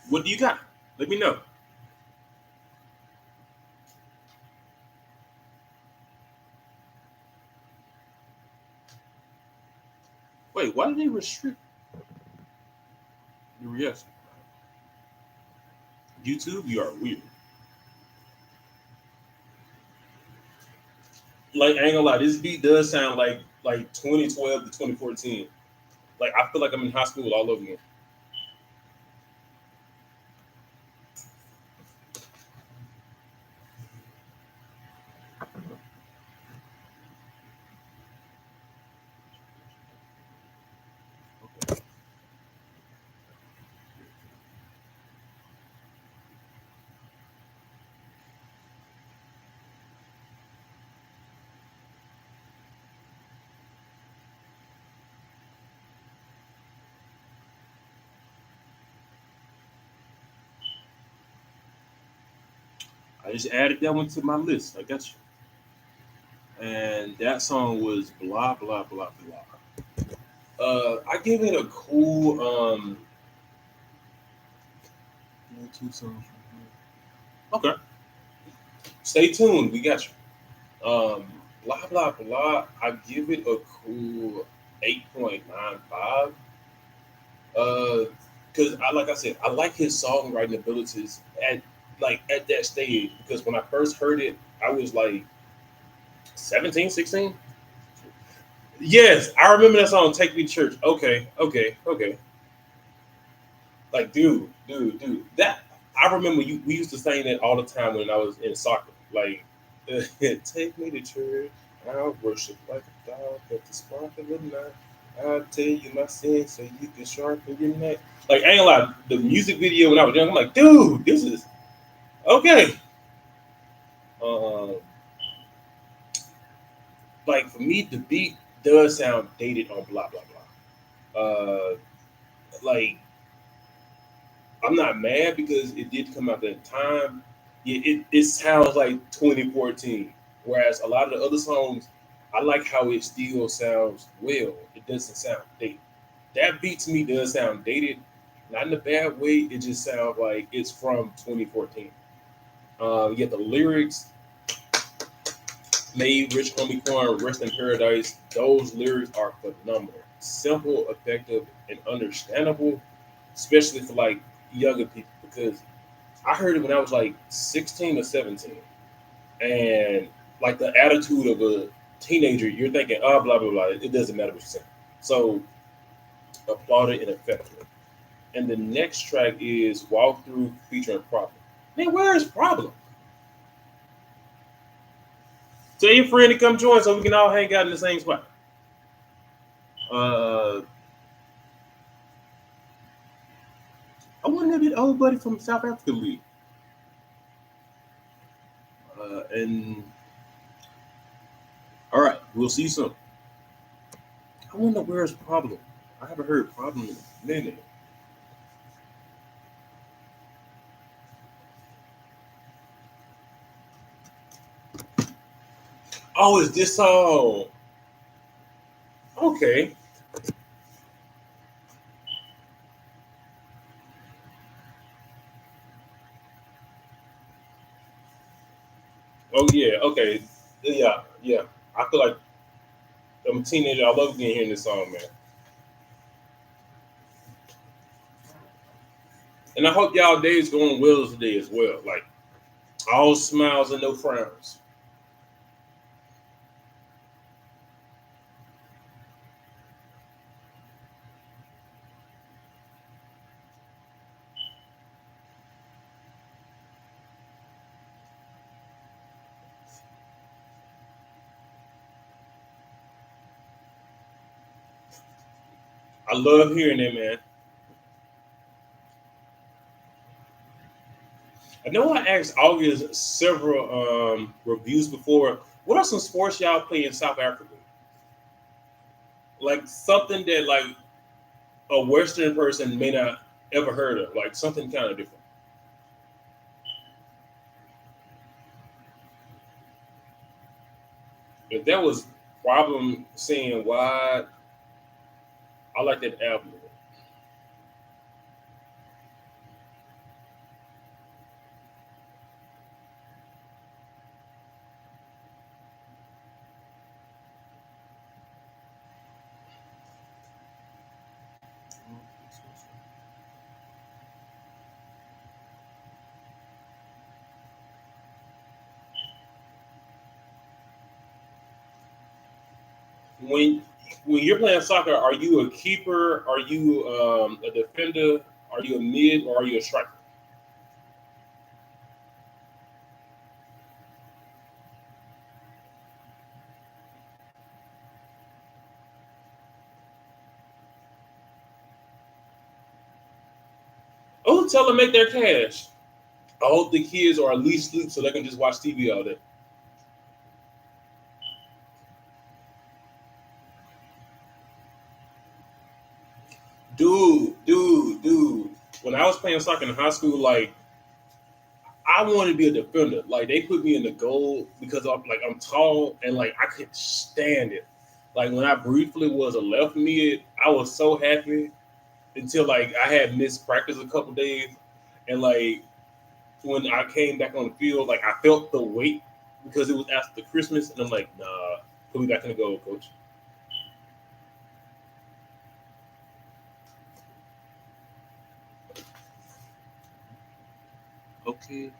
What do you got? Let me know. Wait, why did they restrict your reaction? YouTube, you are weird. Like, I ain't gonna lie, this beat does sound like 2012 to 2014. Like, I feel like I'm in high school all over again. I just added that one to my list. I got you. and that song was blah blah blah blah. I give it a cool two songs. Okay, stay tuned. We got you. Blah blah blah. I give it a cool 8.95. Because I like I said, I like his songwriting abilities at that stage. Because when I first heard it, I was like 17, 16. Yes, I remember that song, "Take Me to Church." Okay, okay, okay. Like, dude. That I remember we used to sing that all the time when I was in soccer. Like, take me to church. I'll worship like a dog at the spark of the night. I'll tell you my sins so you can sharpen your neck. Like, I ain't gonna lie, the music video when I was young, I'm like, dude, this is okay. Um, like for me, the beat does sound dated on blah blah blah. Like I'm not mad because it did come out at the time. It sounds like 2014. Whereas a lot of the other songs, I like how it still sounds well. It doesn't sound dated. That beat to me does sound dated, not in a bad way. It just sounds like it's from 2014. Yet the lyrics made Rich Homie Quan rest in paradise. Those lyrics are phenomenal, simple, effective, and understandable, especially for like younger people because I heard it when I was like 16 or 17. And like the attitude of a teenager, you're thinking, oh, blah, blah, blah. It doesn't matter what you're saying. So applauded and effective. And the next track is Walkthrough featuring Problem. Man, where is Problem? Tell your friend to come join so we can all hang out in the same spot. Uh, I wonder if that old buddy from South Africa league. And all right, we'll see some. I wonder where's Problem. I haven't heard Problem in a minute. Oh, is this song? Okay. Oh yeah. Okay. Yeah. Yeah. I feel like I'm a teenager. I love getting hearing this song, man. And I hope y'all days going well today as well. Like all smiles and no frowns. I love hearing it, man. I know I asked August several reviews before. What are some sports y'all play in South Africa? Like something that like a Western person may not ever heard of, like something kind of different. If that was problem saying why I like that album. When when you're playing soccer, are you a keeper? Are you a defender? Are you a mid or are you a striker? Oh, tell them make their cash. I hope the kids are at least asleep so they can just watch TV all day. Dude. When I was playing soccer in high school, like I want to be a defender. Like they put me in the goal because I'm tall and like I couldn't stand it. Like when I briefly was a left mid, I was so happy until like I had missed practice a couple days, and like when I came back on the field, like I felt the weight because it was after Christmas, and I'm like, nah, put me back in the goal, coach. Okay.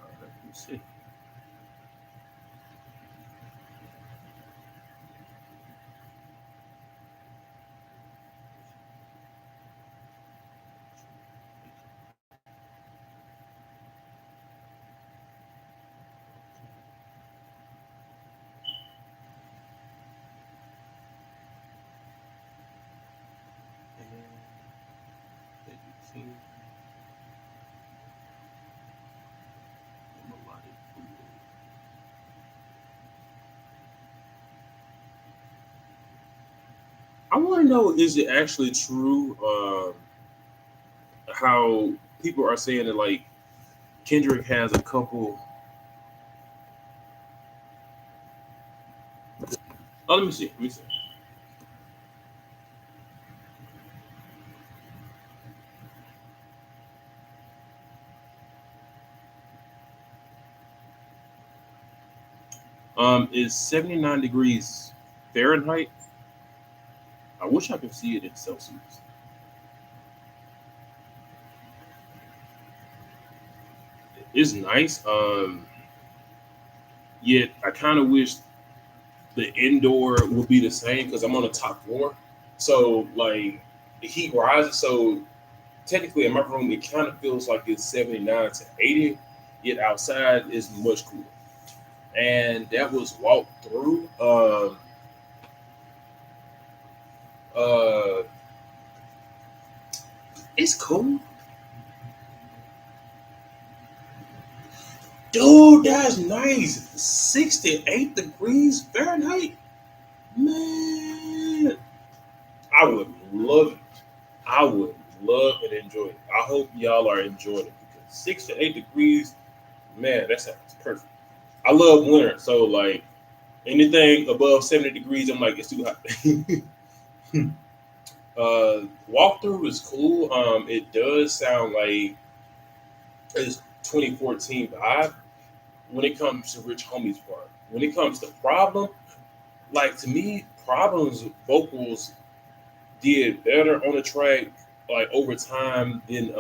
All right, let's see. I want to know: is it actually true? How people are saying that like Kendrick has a couple. Oh, let me see. Let me see. Is 79 degrees Fahrenheit? I wish I could see it in Celsius. It's nice. Yet I kind of wish the indoor would be the same because I'm on the top floor. So like the heat rises. So technically in my room it kind of feels like it's 79 to 80. Yet outside is much cooler. And that was walked through. Uh, it's cool. Dude, that's nice. 68 degrees Fahrenheit. Man, I would love it. I would love and enjoy it. I hope y'all are enjoying it because 6 to 8 degrees, man, that sounds perfect. I love winter, so like anything above 70 degrees, I'm like, it's too hot. Walkthrough is cool. It does sound like it's 2014 vibe when it comes to Rich Homie's part. When it comes to Problem, like to me, Problem's vocals did better on the track, like over time than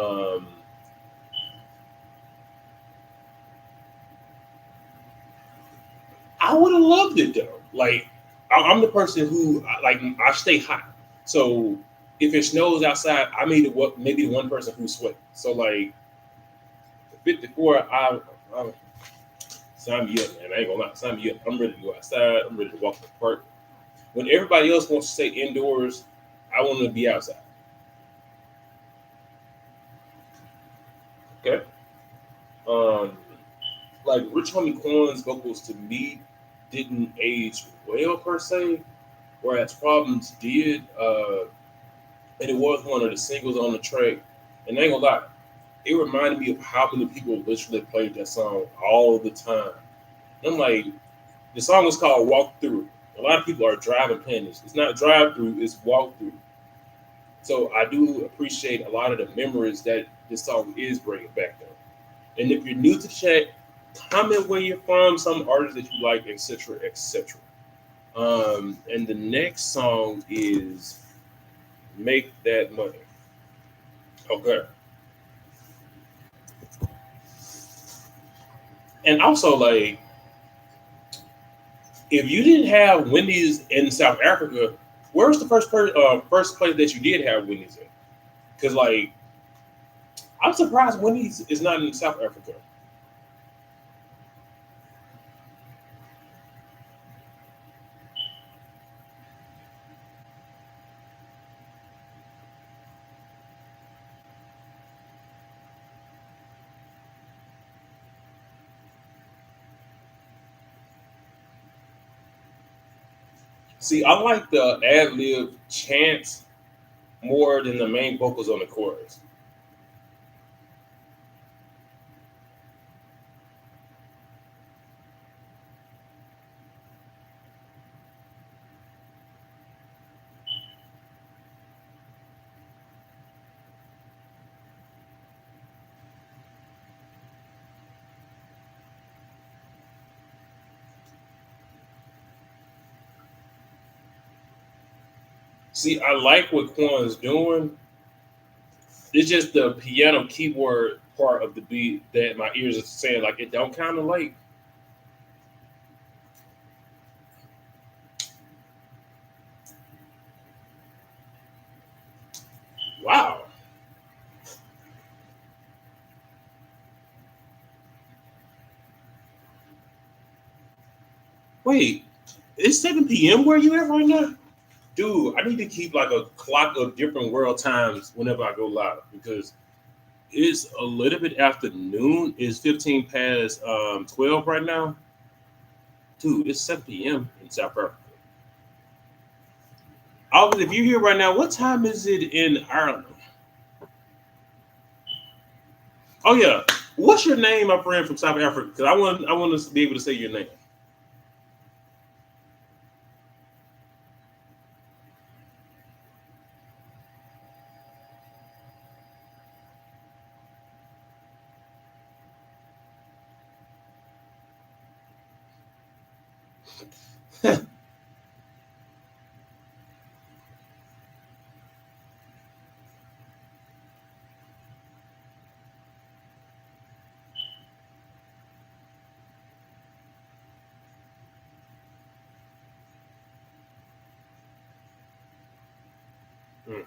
I would have loved it though. Like I'm the person who like I stay hot, so if it snows outside, I may what maybe the one person who sweat. So like 54, I sign me up, man. I ain't gonna lie, sign me up. I'm ready to go outside. I'm ready to walk in the park. When everybody else wants to stay indoors, I want to be outside. Okay. Um, like Rich Homie Quan's vocals to me didn't age well per se, whereas Problems did. And it was one of the singles on the track. And I ain't gonna lie, it reminded me of how many people literally played that song all the time. And I'm like, the song was called Walk Through. A lot of people are driving playing this. It's not drive through, it's walk through. So I do appreciate a lot of the memories that this song is bringing back though. And if you're new to the chat, comment where you're from, some artists that you like, etc., etc. And the next song is Make That Money. Okay. And also, like, if you didn't have Wendy's in South Africa, where's the first place that you did have Wendy's in? Because, like, I'm surprised Wendy's is not in South Africa. See, I like the ad lib chants more than the main vocals on the chorus. See, I like what Quan's doing. It's just the piano keyboard part of the beat that my ears are saying like it don't kind of like. Wow. Wait, it's 7 p.m. where you at right now? Dude, I need to keep like a clock of different world times whenever I go live because it's a little bit after noon. It's 15 past 12 right now. Dude, it's 7 p.m. in South Africa. Alvin, if you're here right now, what time is it in Ireland? Oh yeah. What's your name, my friend from South Africa? Because I want us to be able to say your name. Hmm.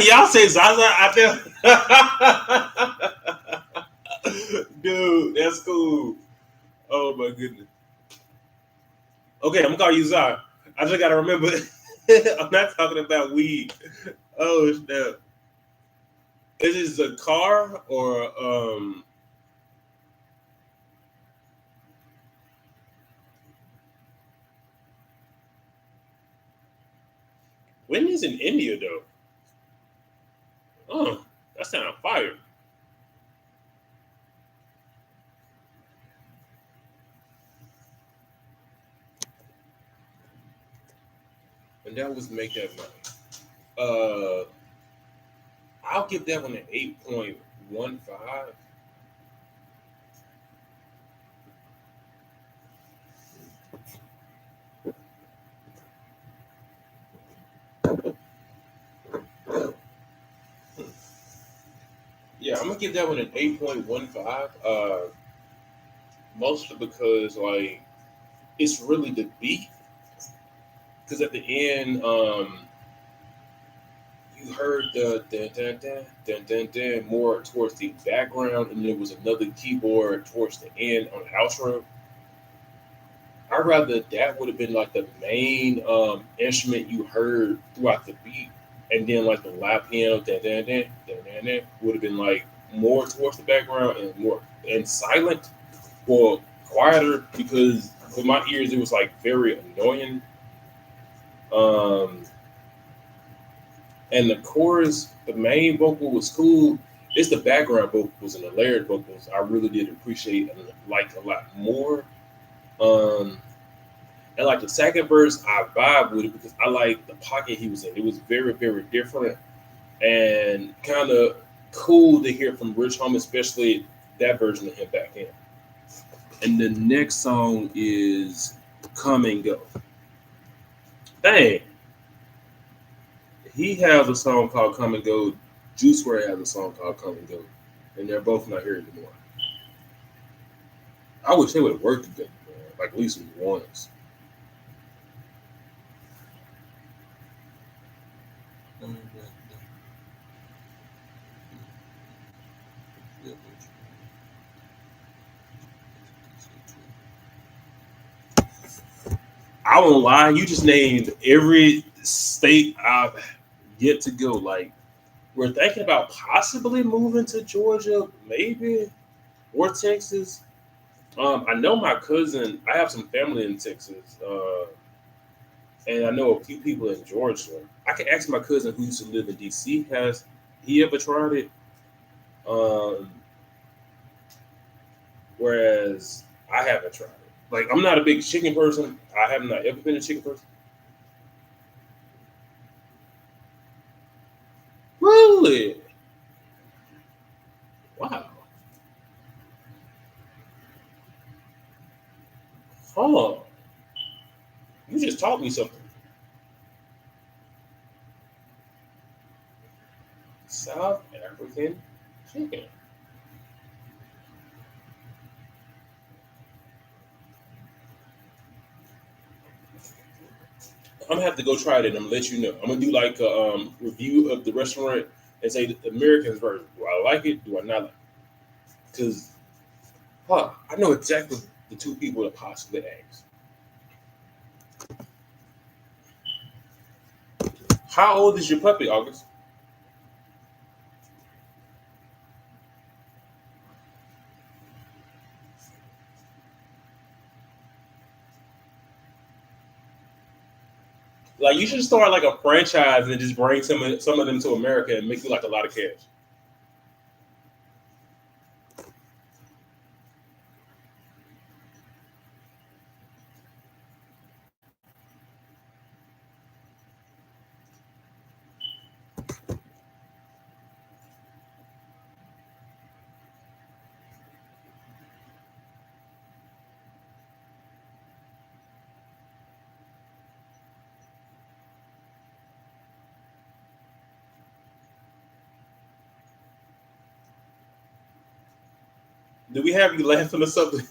Y'all say Zaza out there? Dude, that's cool. Oh my goodness. Okay, I'm gonna call you Zar. I just gotta remember I'm not talking about weed. Oh snap. Is this a car or when is in India though? Oh, that sounds fire. And that was make that money. Uh I'll give that one an 8.15. Yeah, I'm gonna give that one an 8.15. Mostly because like it's really the beat. Because at the end, you heard the dun dun dun dun dun dun more towards the background, and there was another keyboard towards the end on the outro. I'd rather that would have been like the main instrument you heard throughout the beat, and then like the live piano dun dun dun dun dun dun would have been like more towards the background and more and silent or quieter because for my ears it was like very annoying. Um, and the chorus, the main vocal was cool. It's the background vocals and the layered vocals I really did appreciate and like a lot more. Um, and like the second verse, I vibe with it because I like the pocket he was in. It was very, very different and kind of cool to hear from Rich Homie, especially that version of him back in. And the next song is Come and Go. Dang, he has a song called Come and Go. Juice WRLD has a song called Come and Go. And they're both not here anymore. I wish they would have worked together, man. Like at least once. I won't lie, you just named every state I've yet to go. Like We're thinking about possibly moving to Georgia, maybe, or Texas. I know my cousin. I have some family in Texas, and I know a few people in Georgia. I can ask my cousin who used to live in DC. Has he ever tried it? Um, Whereas I haven't tried it. Like I'm not a big chicken person. I have not ever been a chicken person. Really? Wow. Huh. You just taught me something. South African chicken. I'm gonna have to go try it and I'm gonna let you know. I'm gonna do like a review of the restaurant and say the American's version. Do I like it? Do I not like it? Because I know exactly the two people that possibly ask. How old is your puppy, August? Like you should start like a franchise and just bring some of them to America and make you like a lot of cash. Do we have you laughing or something?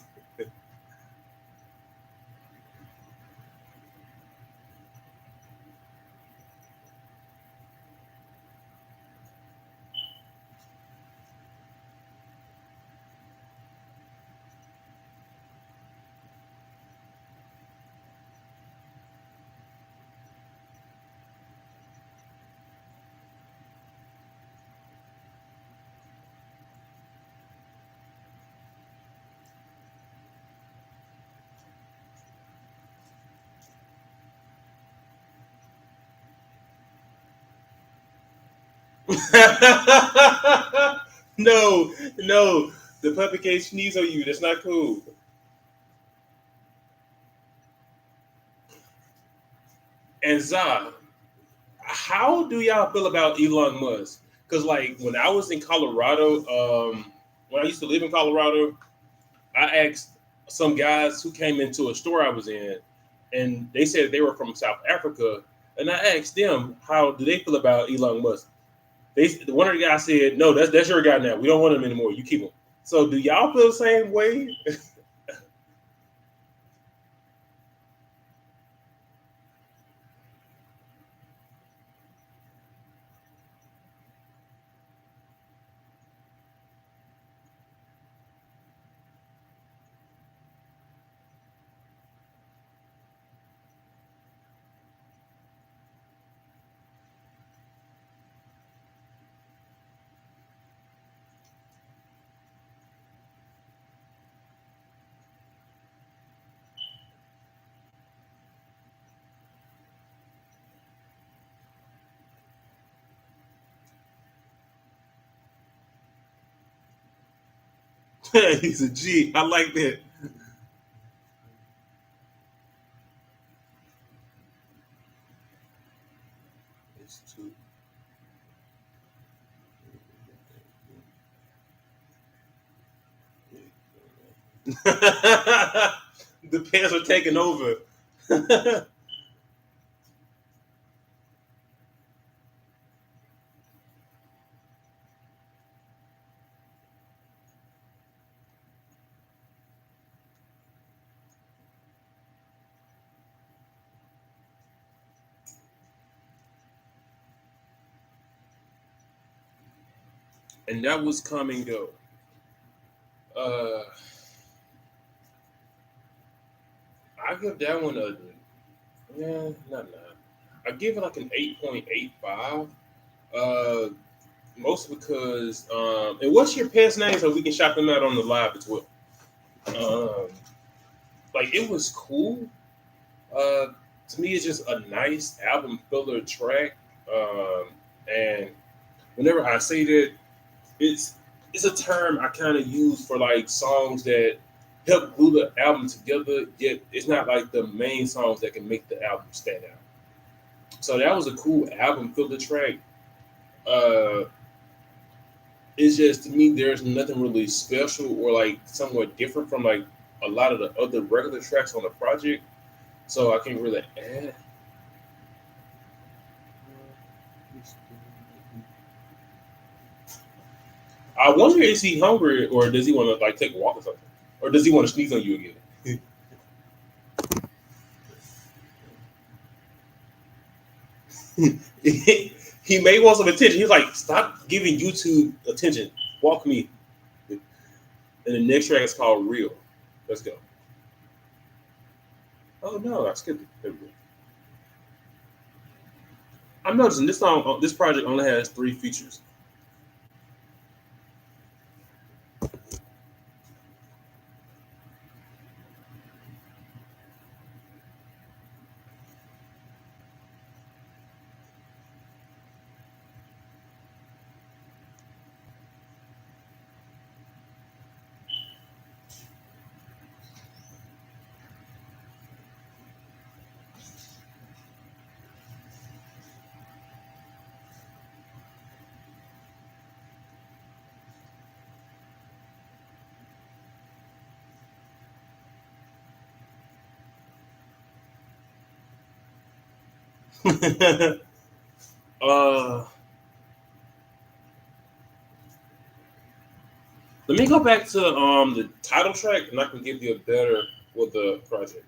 No, no. The puppy can't sneeze on you. That's not cool. And Za, how do y'all feel about Elon Musk? Because like when I was in Colorado, when I used to live in Colorado, I asked some guys who came into a store I was in, and they said they were from South Africa, and I asked them how do they feel about Elon Musk. One of the guys said, "No, that's your guy now. We don't want him anymore. You keep him." So do y'all feel the same way? He's a G. I like that. It's too. The pants are taking over. And that was come and go. Uh, I give that one a not nine. I give it like an 8.85. Uh, Mostly because, and what's your pet's name so we can shout them out on the live as well. Um, like it was cool. Uh, to me, it's just a nice album filler track. And whenever I say that, it's it's a term I kind of use for like songs that help glue the album together. Yet it's not like the main songs that can make the album stand out. So that was a cool album filler track. Uh, it's just to me, there's nothing really special or like somewhat different from like a lot of the other regular tracks on the project. So I can't really add. I wonder is he hungry or does he want to like take a walk or something, or does he want to sneeze on you again? He may want some attention. He's like, stop giving YouTube attention. Walk me. And the next track is called Real. Let's go. Oh no, I skipped it. There we go. I'm noticing this song, this project only has 3 features. uh, Let me go back to the title track, and I can give you a better with the project.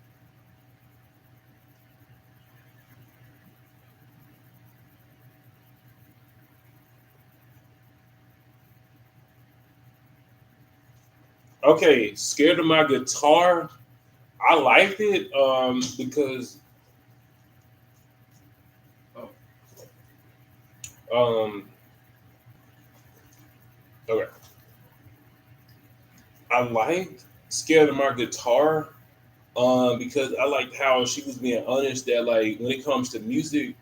Okay, Scared of My Guitar. I liked it because um okay. I liked Scared of My Guitar because I liked how she was being honest that like when it comes to music,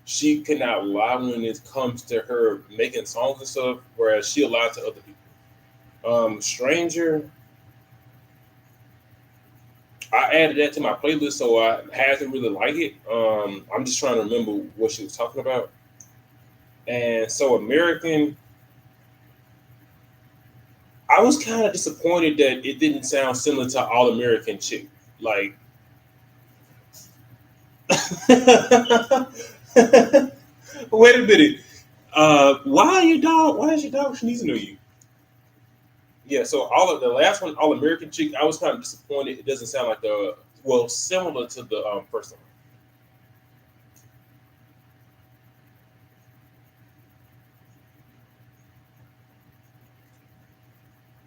she cannot lie when it comes to her making songs and stuff, whereas she lied to other people. Stranger, I added that to my playlist, so I hasn't really like it. I'm just trying to remember what she was talking about. And so American, I was kind of disappointed that it didn't sound similar to All American Chick. Like, wait a minute. Why is your dog sneezing on you? Yeah, so all of the last one, All American Chick, I was kind of disappointed. It doesn't sound like the well similar to the first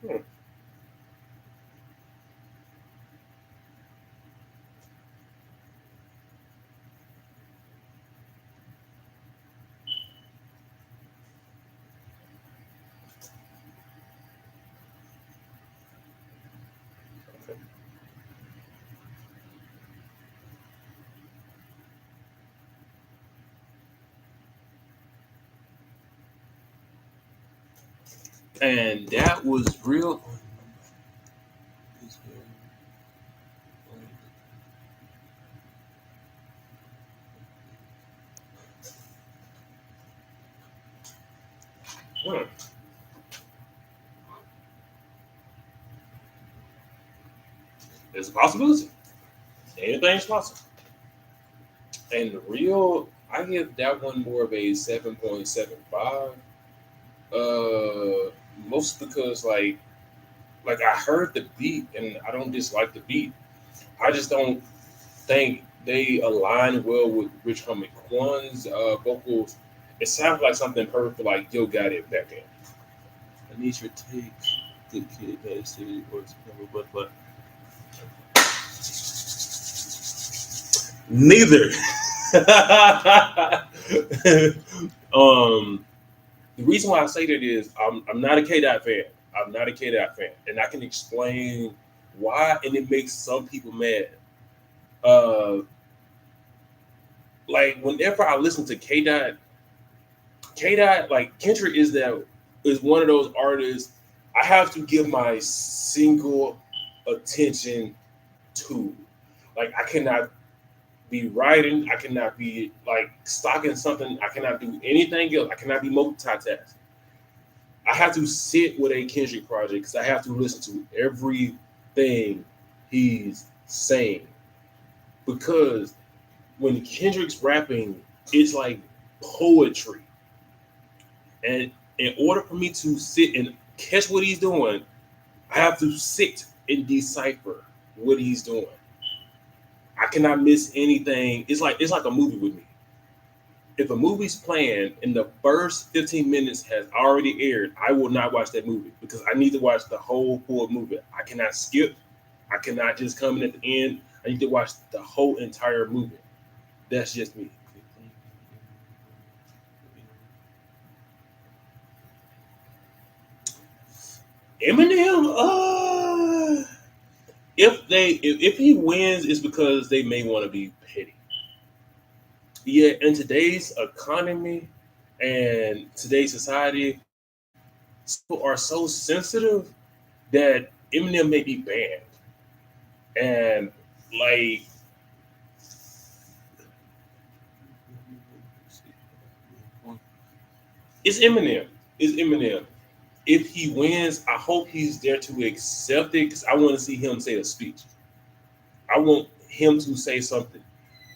one. Hmm. Okay. And that was real. Hmm. There's a possibility. Anything's possible. And the real, I give that one more of a 7.75. Uh, Most because like I heard the beat and I don't dislike the beat. I just don't think they align well with Rich Homie Quan's vocals. It sounds like something perfect for like Yo Got It back then. I need your take, good kid, bad city, or September, but neither. um, The reason why I say that is I'm not a K Dot fan. I'm not a K Dot fan, and I can explain why, and it makes some people mad. Uh, like whenever I listen to K Dot, like Kendrick is one of those artists I have to give my single attention to. Like I cannot be writing, I cannot be like stocking something, I cannot do anything else. I cannot be multitasking. I have to sit with a Kendrick project because I have to listen to everything he's saying. Because when Kendrick's rapping, it's like poetry. And in order for me to sit and catch what he's doing, I have to sit and decipher what he's doing. I cannot miss anything. It's like a movie with me. If a movie's playing and the first 15 minutes has already aired, I will not watch that movie because I need to watch the whole full movie. I cannot skip. I cannot just come in at the end. I need to watch the whole entire movie. That's just me. Eminem, if he wins, it's because they may want to be petty. Yeah, in today's economy and today's society, people are so sensitive that Eminem may be banned. And like it's Eminem. It's Eminem. If he wins, I hope he's there to accept it because I want to see him say a speech. I want him to say something.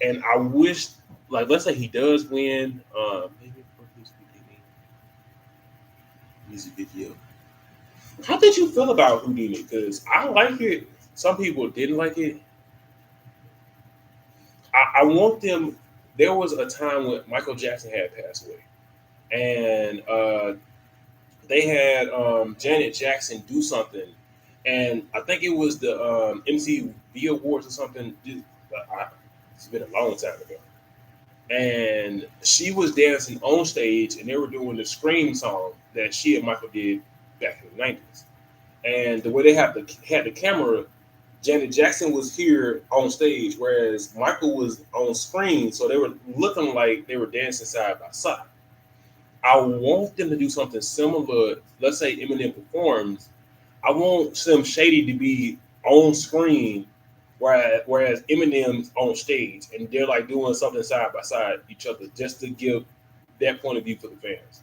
And I wish, like, let's say he does win, maybe for his music video. How did you feel about Houdini? Because I like it. Some people didn't like it. I want them. There was a time when Michael Jackson had passed away, and they had Janet Jackson do something, and I think it was the MTV Awards or something. It's been a long time ago, and she was dancing on stage, and they were doing the Scream song that she and Michael did back in the '90s. And the way they had the camera, Janet Jackson was here on stage, whereas Michael was on screen, so they were looking like they were dancing side by side. I want them to do something similar. Let's say Eminem performs. I want Slim Shady to be on screen, whereas Eminem's on stage, and they're like doing something side by side each other, just to give that point of view for the fans.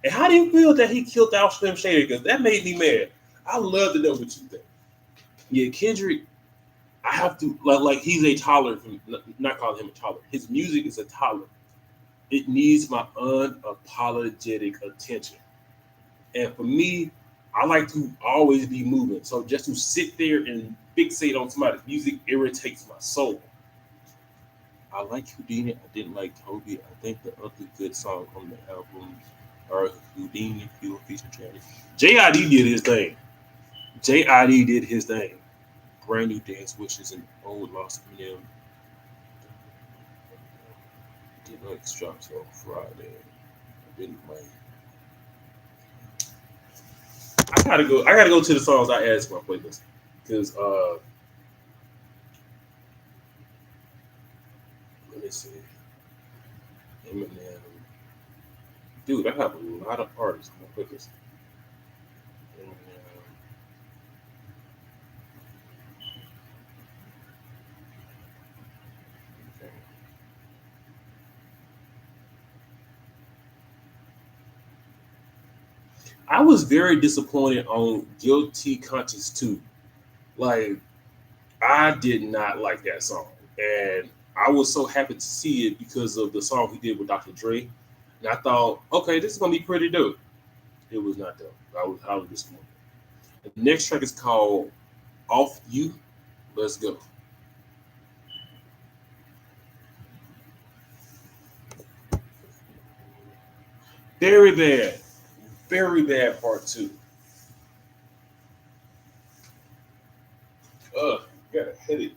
And how do you feel that he killed out Slim Shady? Because that made me mad. I love to know what you think. Yeah, Kendrick, I have to like he's a toddler. Not calling him a toddler. His music is a toddler. It needs my unapologetic attention. And for me, I like to always be moving. So just to sit there and fixate on somebody's music irritates my soul. I like Houdini. I didn't like Toby. I think the other good song on the album are Houdini, Fuel Feature Charity. JID did his thing. JID did his thing. Brand new dance wishes and old lost Eminem. Deluxe drops on Friday. I didn't like. I gotta go to the songs I added to my playlist because let me see. Eminem, dude, I have a lot of artists on my playlist. Eminem, okay. I was very disappointed on Guilty Conscience too. Like I did not like that song, and I was so happy to see it because of the song he did with Dr. Dre. And I thought, okay, this is gonna be pretty dope. It was not dope. I was disappointed. The next track is called "Off You." Let's go. Very bad, very bad part two. Got a headache.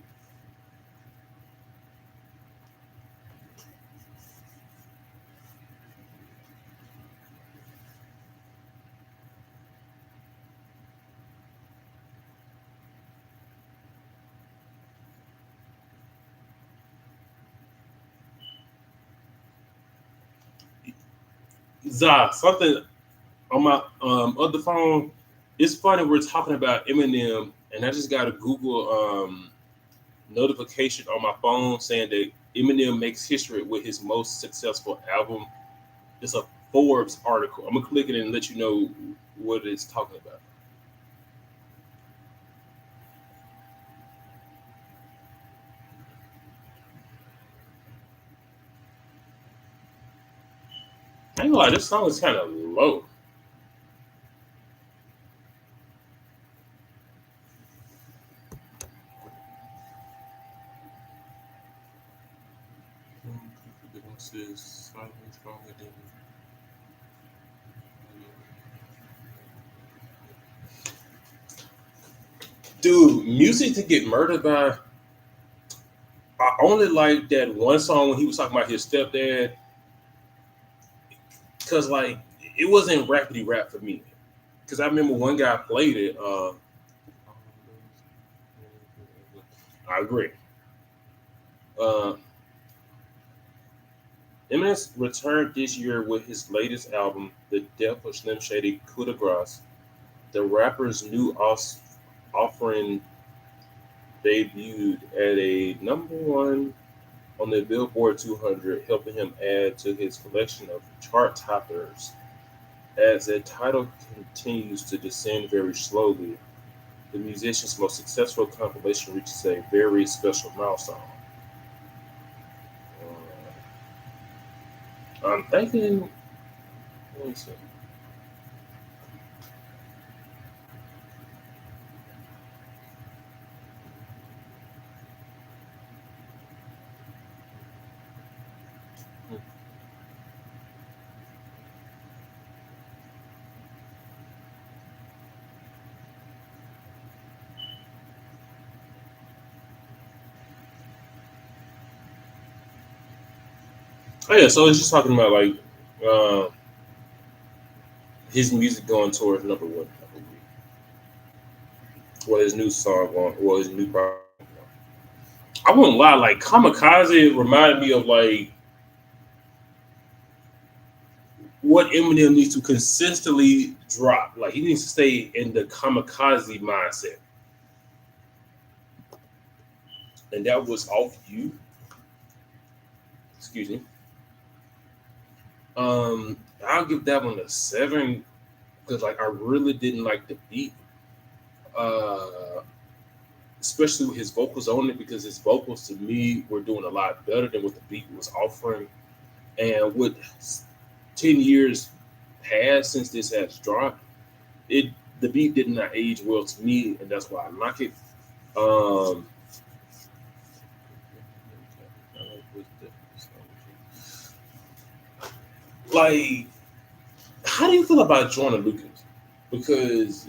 Za, something on my other phone. It's funny we're talking about Eminem, and I just got a Google notification on my phone saying that Eminem makes history with his most successful album. It's a Forbes article. I'm gonna click it and let you know what it's talking about. I ain't gonna lie, this song is kind of low. Dude, music to get murdered by. I only like that one song when he was talking about his stepdad, because like it wasn't rapidy rap for me. Because I remember one guy played it. I agree. Uh, Eminem returned this year with his latest album, The Death of Slim Shady Coup de Grace. The rapper's new offering debuted at a number one on the Billboard 200, helping him add to his collection of chart toppers. As the title continues to descend very slowly, the musician's most successful compilation reaches a very special milestone. I'm thinking, let me see. Oh yeah, so it's just talking about like uh, his music going towards number one, I believe. Well, his new song going, well, his new project. I won't lie, like Kamikaze reminded me of like what Eminem needs to consistently drop. Like he needs to stay in the Kamikaze mindset, and that was off you. Excuse me. I'll give that one a 7 because like I really didn't like the beat. Uh, Especially with his vocals on it, because his vocals to me were doing a lot better than what the beat was offering. And with 10 years passed since this has dropped, it the beat did not age well to me, and that's why I like it. Um, like, how do you feel about Jordan Lucas? Because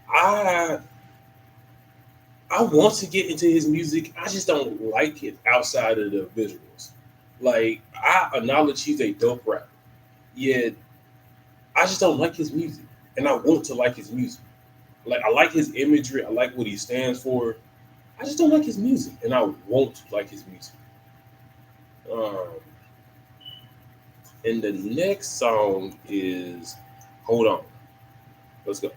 I I want to get into his music. I just don't like it outside of the visuals. Like I acknowledge he's a dope rapper, yet I just don't like his music, and I want to like his music. Like I like his imagery, I like what he stands for. I just don't like his music, and I want to like his music. Um, and the next song is "Hold On." Let's go.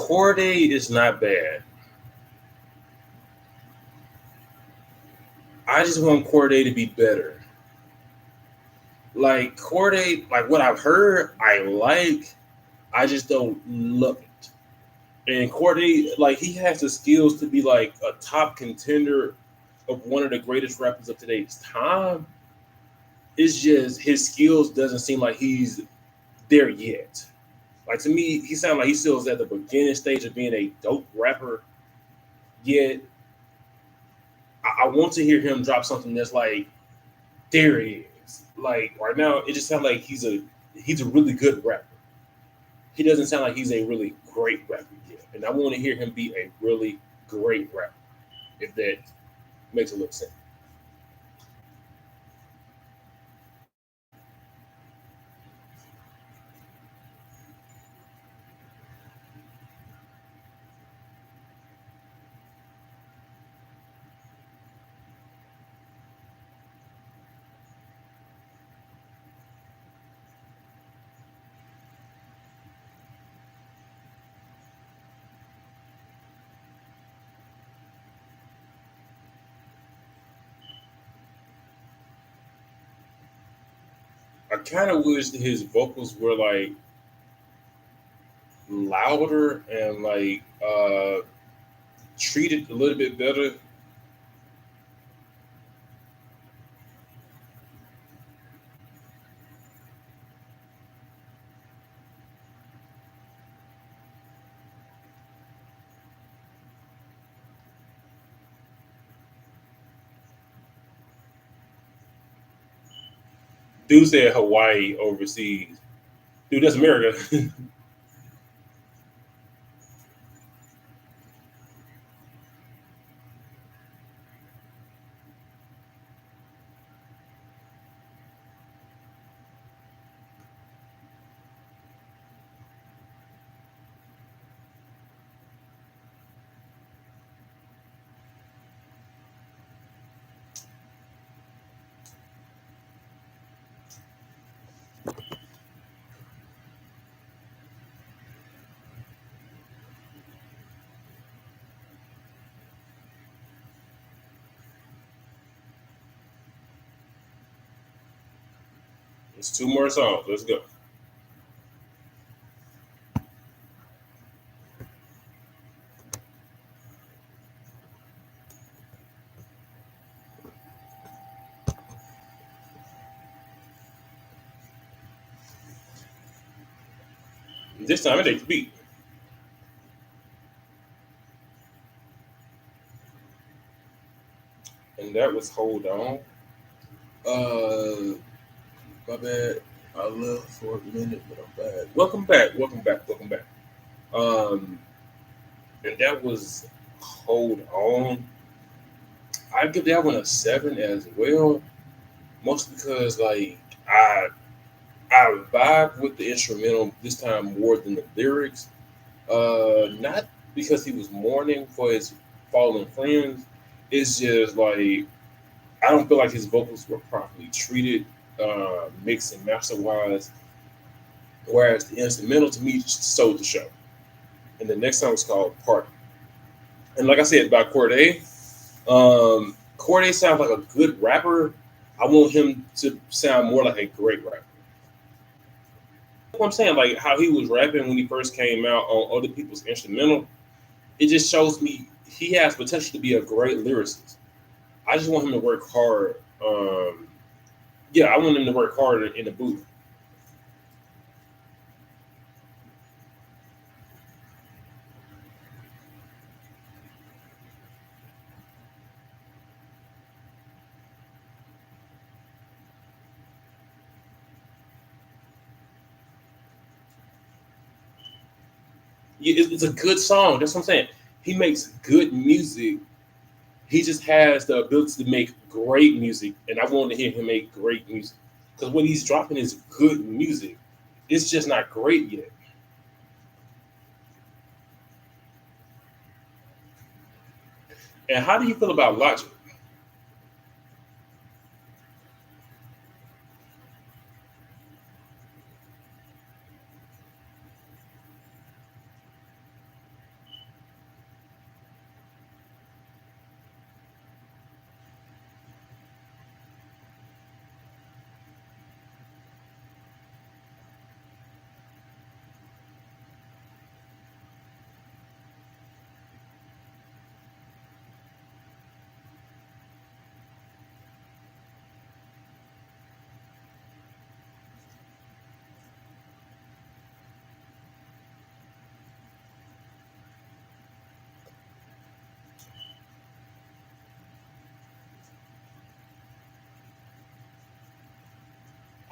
Corday is not bad. I just want Corday to be better. Like Corday, like what I've heard, I like. I just don't love it. And Corday, like he has the skills to be like a top contender of one of the greatest rappers of today's time. It's just his skills doesn't seem like he's there yet. Like to me, he sounds like he still is at the beginning stage of being a dope rapper. Yet I want to hear him drop something that's like, there it is. Like right now, it just sounds like he's a really good rapper. He doesn't sound like he's a really great rapper yet, and I want to hear him be a really great rapper. If that makes a little sense. I kind of wish that his vocals were like louder and like treated a little bit better. Dude said Hawaii overseas. Dude, that's America. It's two more songs. Let's go. This time it takes beat. And that was Hold On. Uh, my bad. I left for a minute, but I'm back. Welcome back. Welcome back. Welcome back. Um, and that was Hold On. I give that one a 7 as well, mostly because like I vibe with the instrumental this time more than the lyrics. Not because he was mourning for his fallen friends. It's just like I don't feel like his vocals were properly treated, mix and master wise. Whereas the instrumental to me just sold the show. And the next song is called Party. And like I said about Corday, Corday sounds like a good rapper. I want him to sound more like a great rapper. What I'm saying, like how he was rapping when he first came out on other people's instrumental, it just shows me he has potential to be a great lyricist. I just want him to work hard. Yeah, I want him to work harder in the booth. Yeah, it's a good song. That's what I'm saying. He makes good music. He just has the ability to make great music, and I want to hear him make great music because what he's dropping is good music. It's just not great yet. And how do you feel about Logic?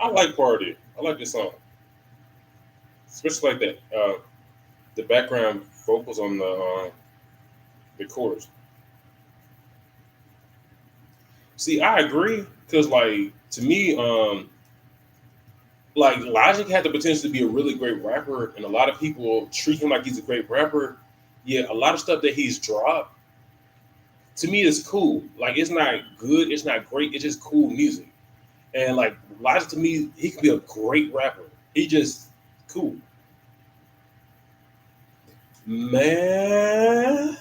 I like Party. I like this song, especially like that. The background vocals on the chorus. See, I agree because like to me, like Logic had the potential to be a really great rapper, and a lot of people treat him like he's a great rapper. Yet a lot of stuff that he's dropped to me is cool. Like it's not good, it's not great, it's just cool music. And like Logic to me, he could be a great rapper. He just cool. Man,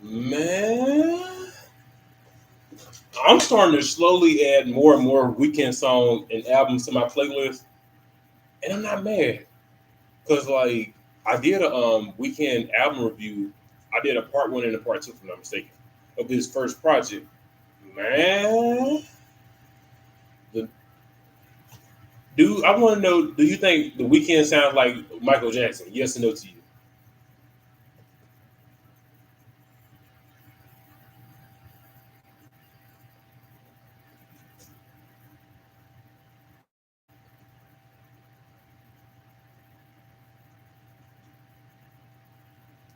man. I'm starting to slowly add more and more weekend songs and albums to my playlist, and I'm not mad because like I did a weekend album review. I did a part one and a part two, if I'm not mistaken, of his first project. Man, the dude, I want to know: do you think the weekend sounds like Michael Jackson? Yes or no to you?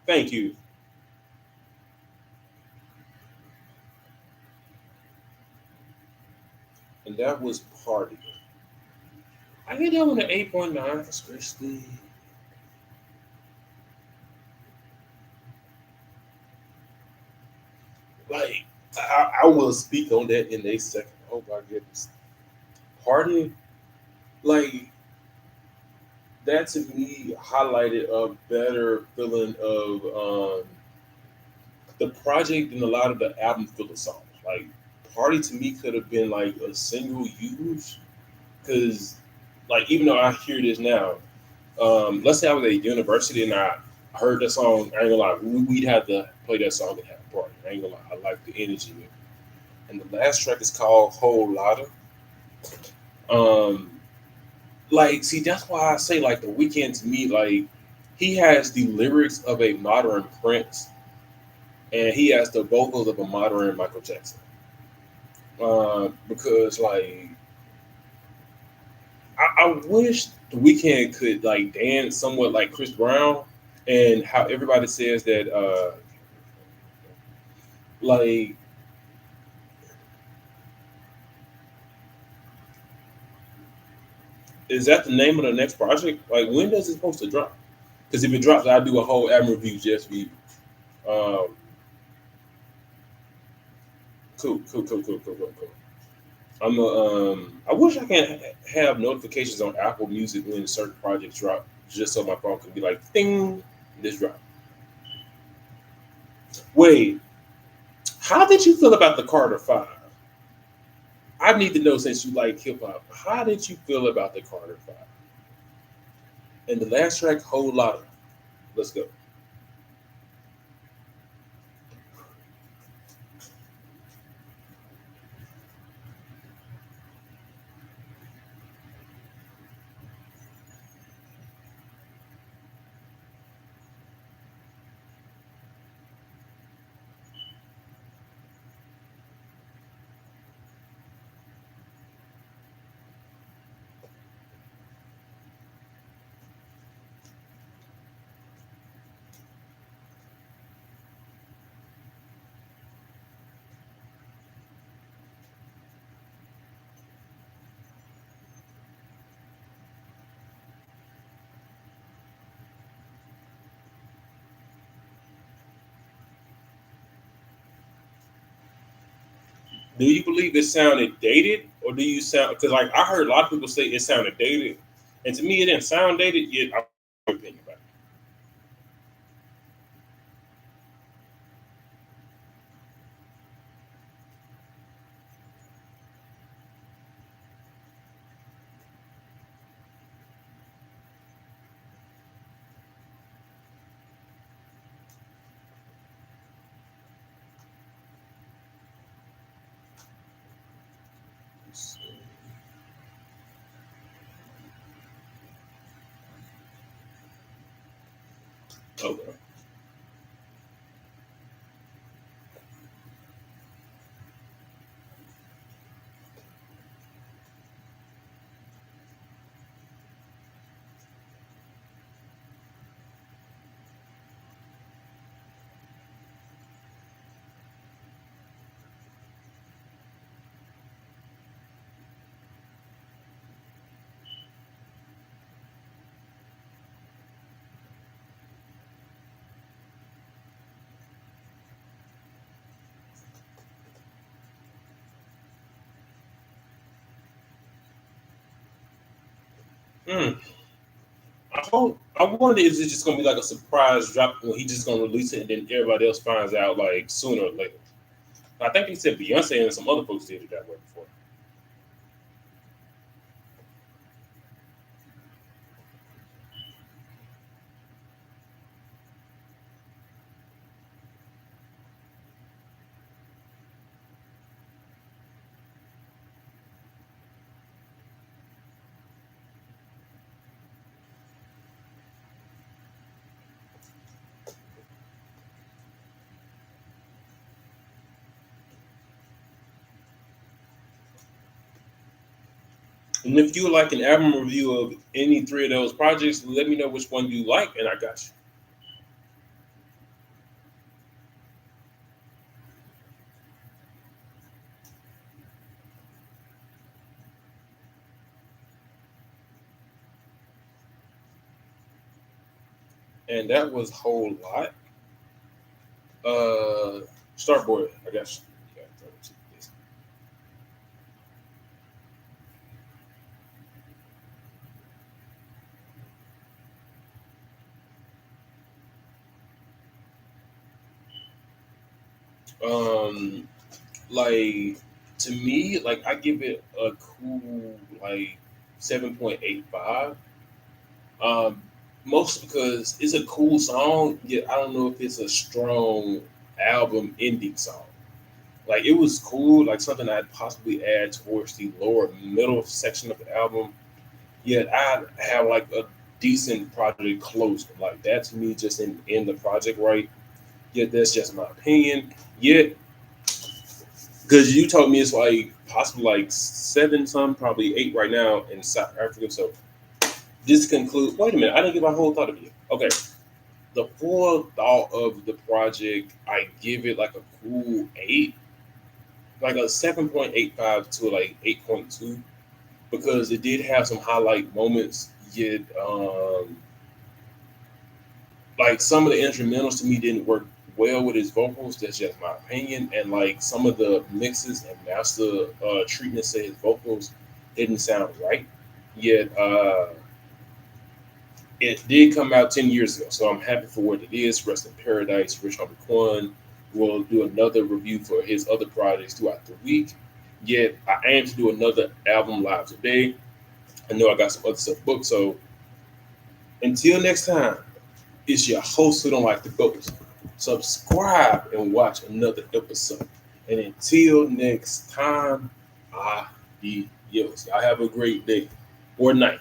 Thank you. And that was Party. I get that one an 8.9, especially like I will speak on that in a second. Oh my goodness, Party, like that to me highlighted a better feeling of the project than a lot of the album filler songs. Like Party to me could have been like a single use because like even though I hear this now, let's say I was at university and I heard that song, I ain't gonna lie, we'd have to play that song and have a party. I ain't gonna lie, I like the energy of it. And the last track is called Whole Lotta. Um, like, see, that's why I say like the weekend to me, like he has the lyrics of a modern Prince, and he has the vocals of a modern Michael Jackson. Because like I wish the weekend could like dance somewhat like Chris Brown, and how everybody says that like is that the name of the next project? Like when does it supposed to drop? Because if it drops, I'll do a whole album review just for you. Um, cool. I wish I can have notifications on Apple Music when certain projects drop, just so my phone can be like, "Ding, this drop." Wait, how did you feel about the Carter Five? I need to know since you like hip hop. How did you feel about the Carter Five? And the last track, whole lot of. Let's go. Do you believe it sounded dated, or do you sound? Because like I heard a lot of people say it sounded dated, and to me it didn't sound dated. Yet I'm thinking about it. Okay. Mm. I wonder is it just gonna be like a surprise drop when he just gonna release it and then everybody else finds out like sooner or later. I think he said Beyonce and some other folks did it that way before. And if you would like an album review of any three of those projects, let me know which one you like, and I got you. And that was a whole lot. Starboard, I guess. Yeah, um, like to me, like I give it a cool like 7.85. Um, mostly because it's a cool song, yet I don't know if it's a strong album ending song. Like it was cool, like something I'd possibly add towards the lower middle section of the album. Yet I'd have like a decent project closing. Like that to me just didn't end the project right. Yet that's just my opinion. Yet because you told me it's like possibly like seven, some probably eight right now in South Africa. So this concludes. Wait a minute, I didn't get my whole thought of you. Okay, the full thought of the project, I give it like a cool eight, like a 7.85 to like 8.2, because it did have some highlight moments. Yet, like some of the instrumentals to me didn't work well with his vocals. That's just my opinion. And like some of the mixes and master treatments of his vocals didn't sound right. Yet, it did come out 10 years ago, so I'm happy for what it is. Rest in paradise, Rich Homie Quan. Will do another review for his other projects throughout the week. Yet I aim to do another album live today. I know I got some other stuff booked, so until next time, it's your host who don't like the ghost. Subscribe and watch another episode. And until next time, adios. Y'all have a great day or night.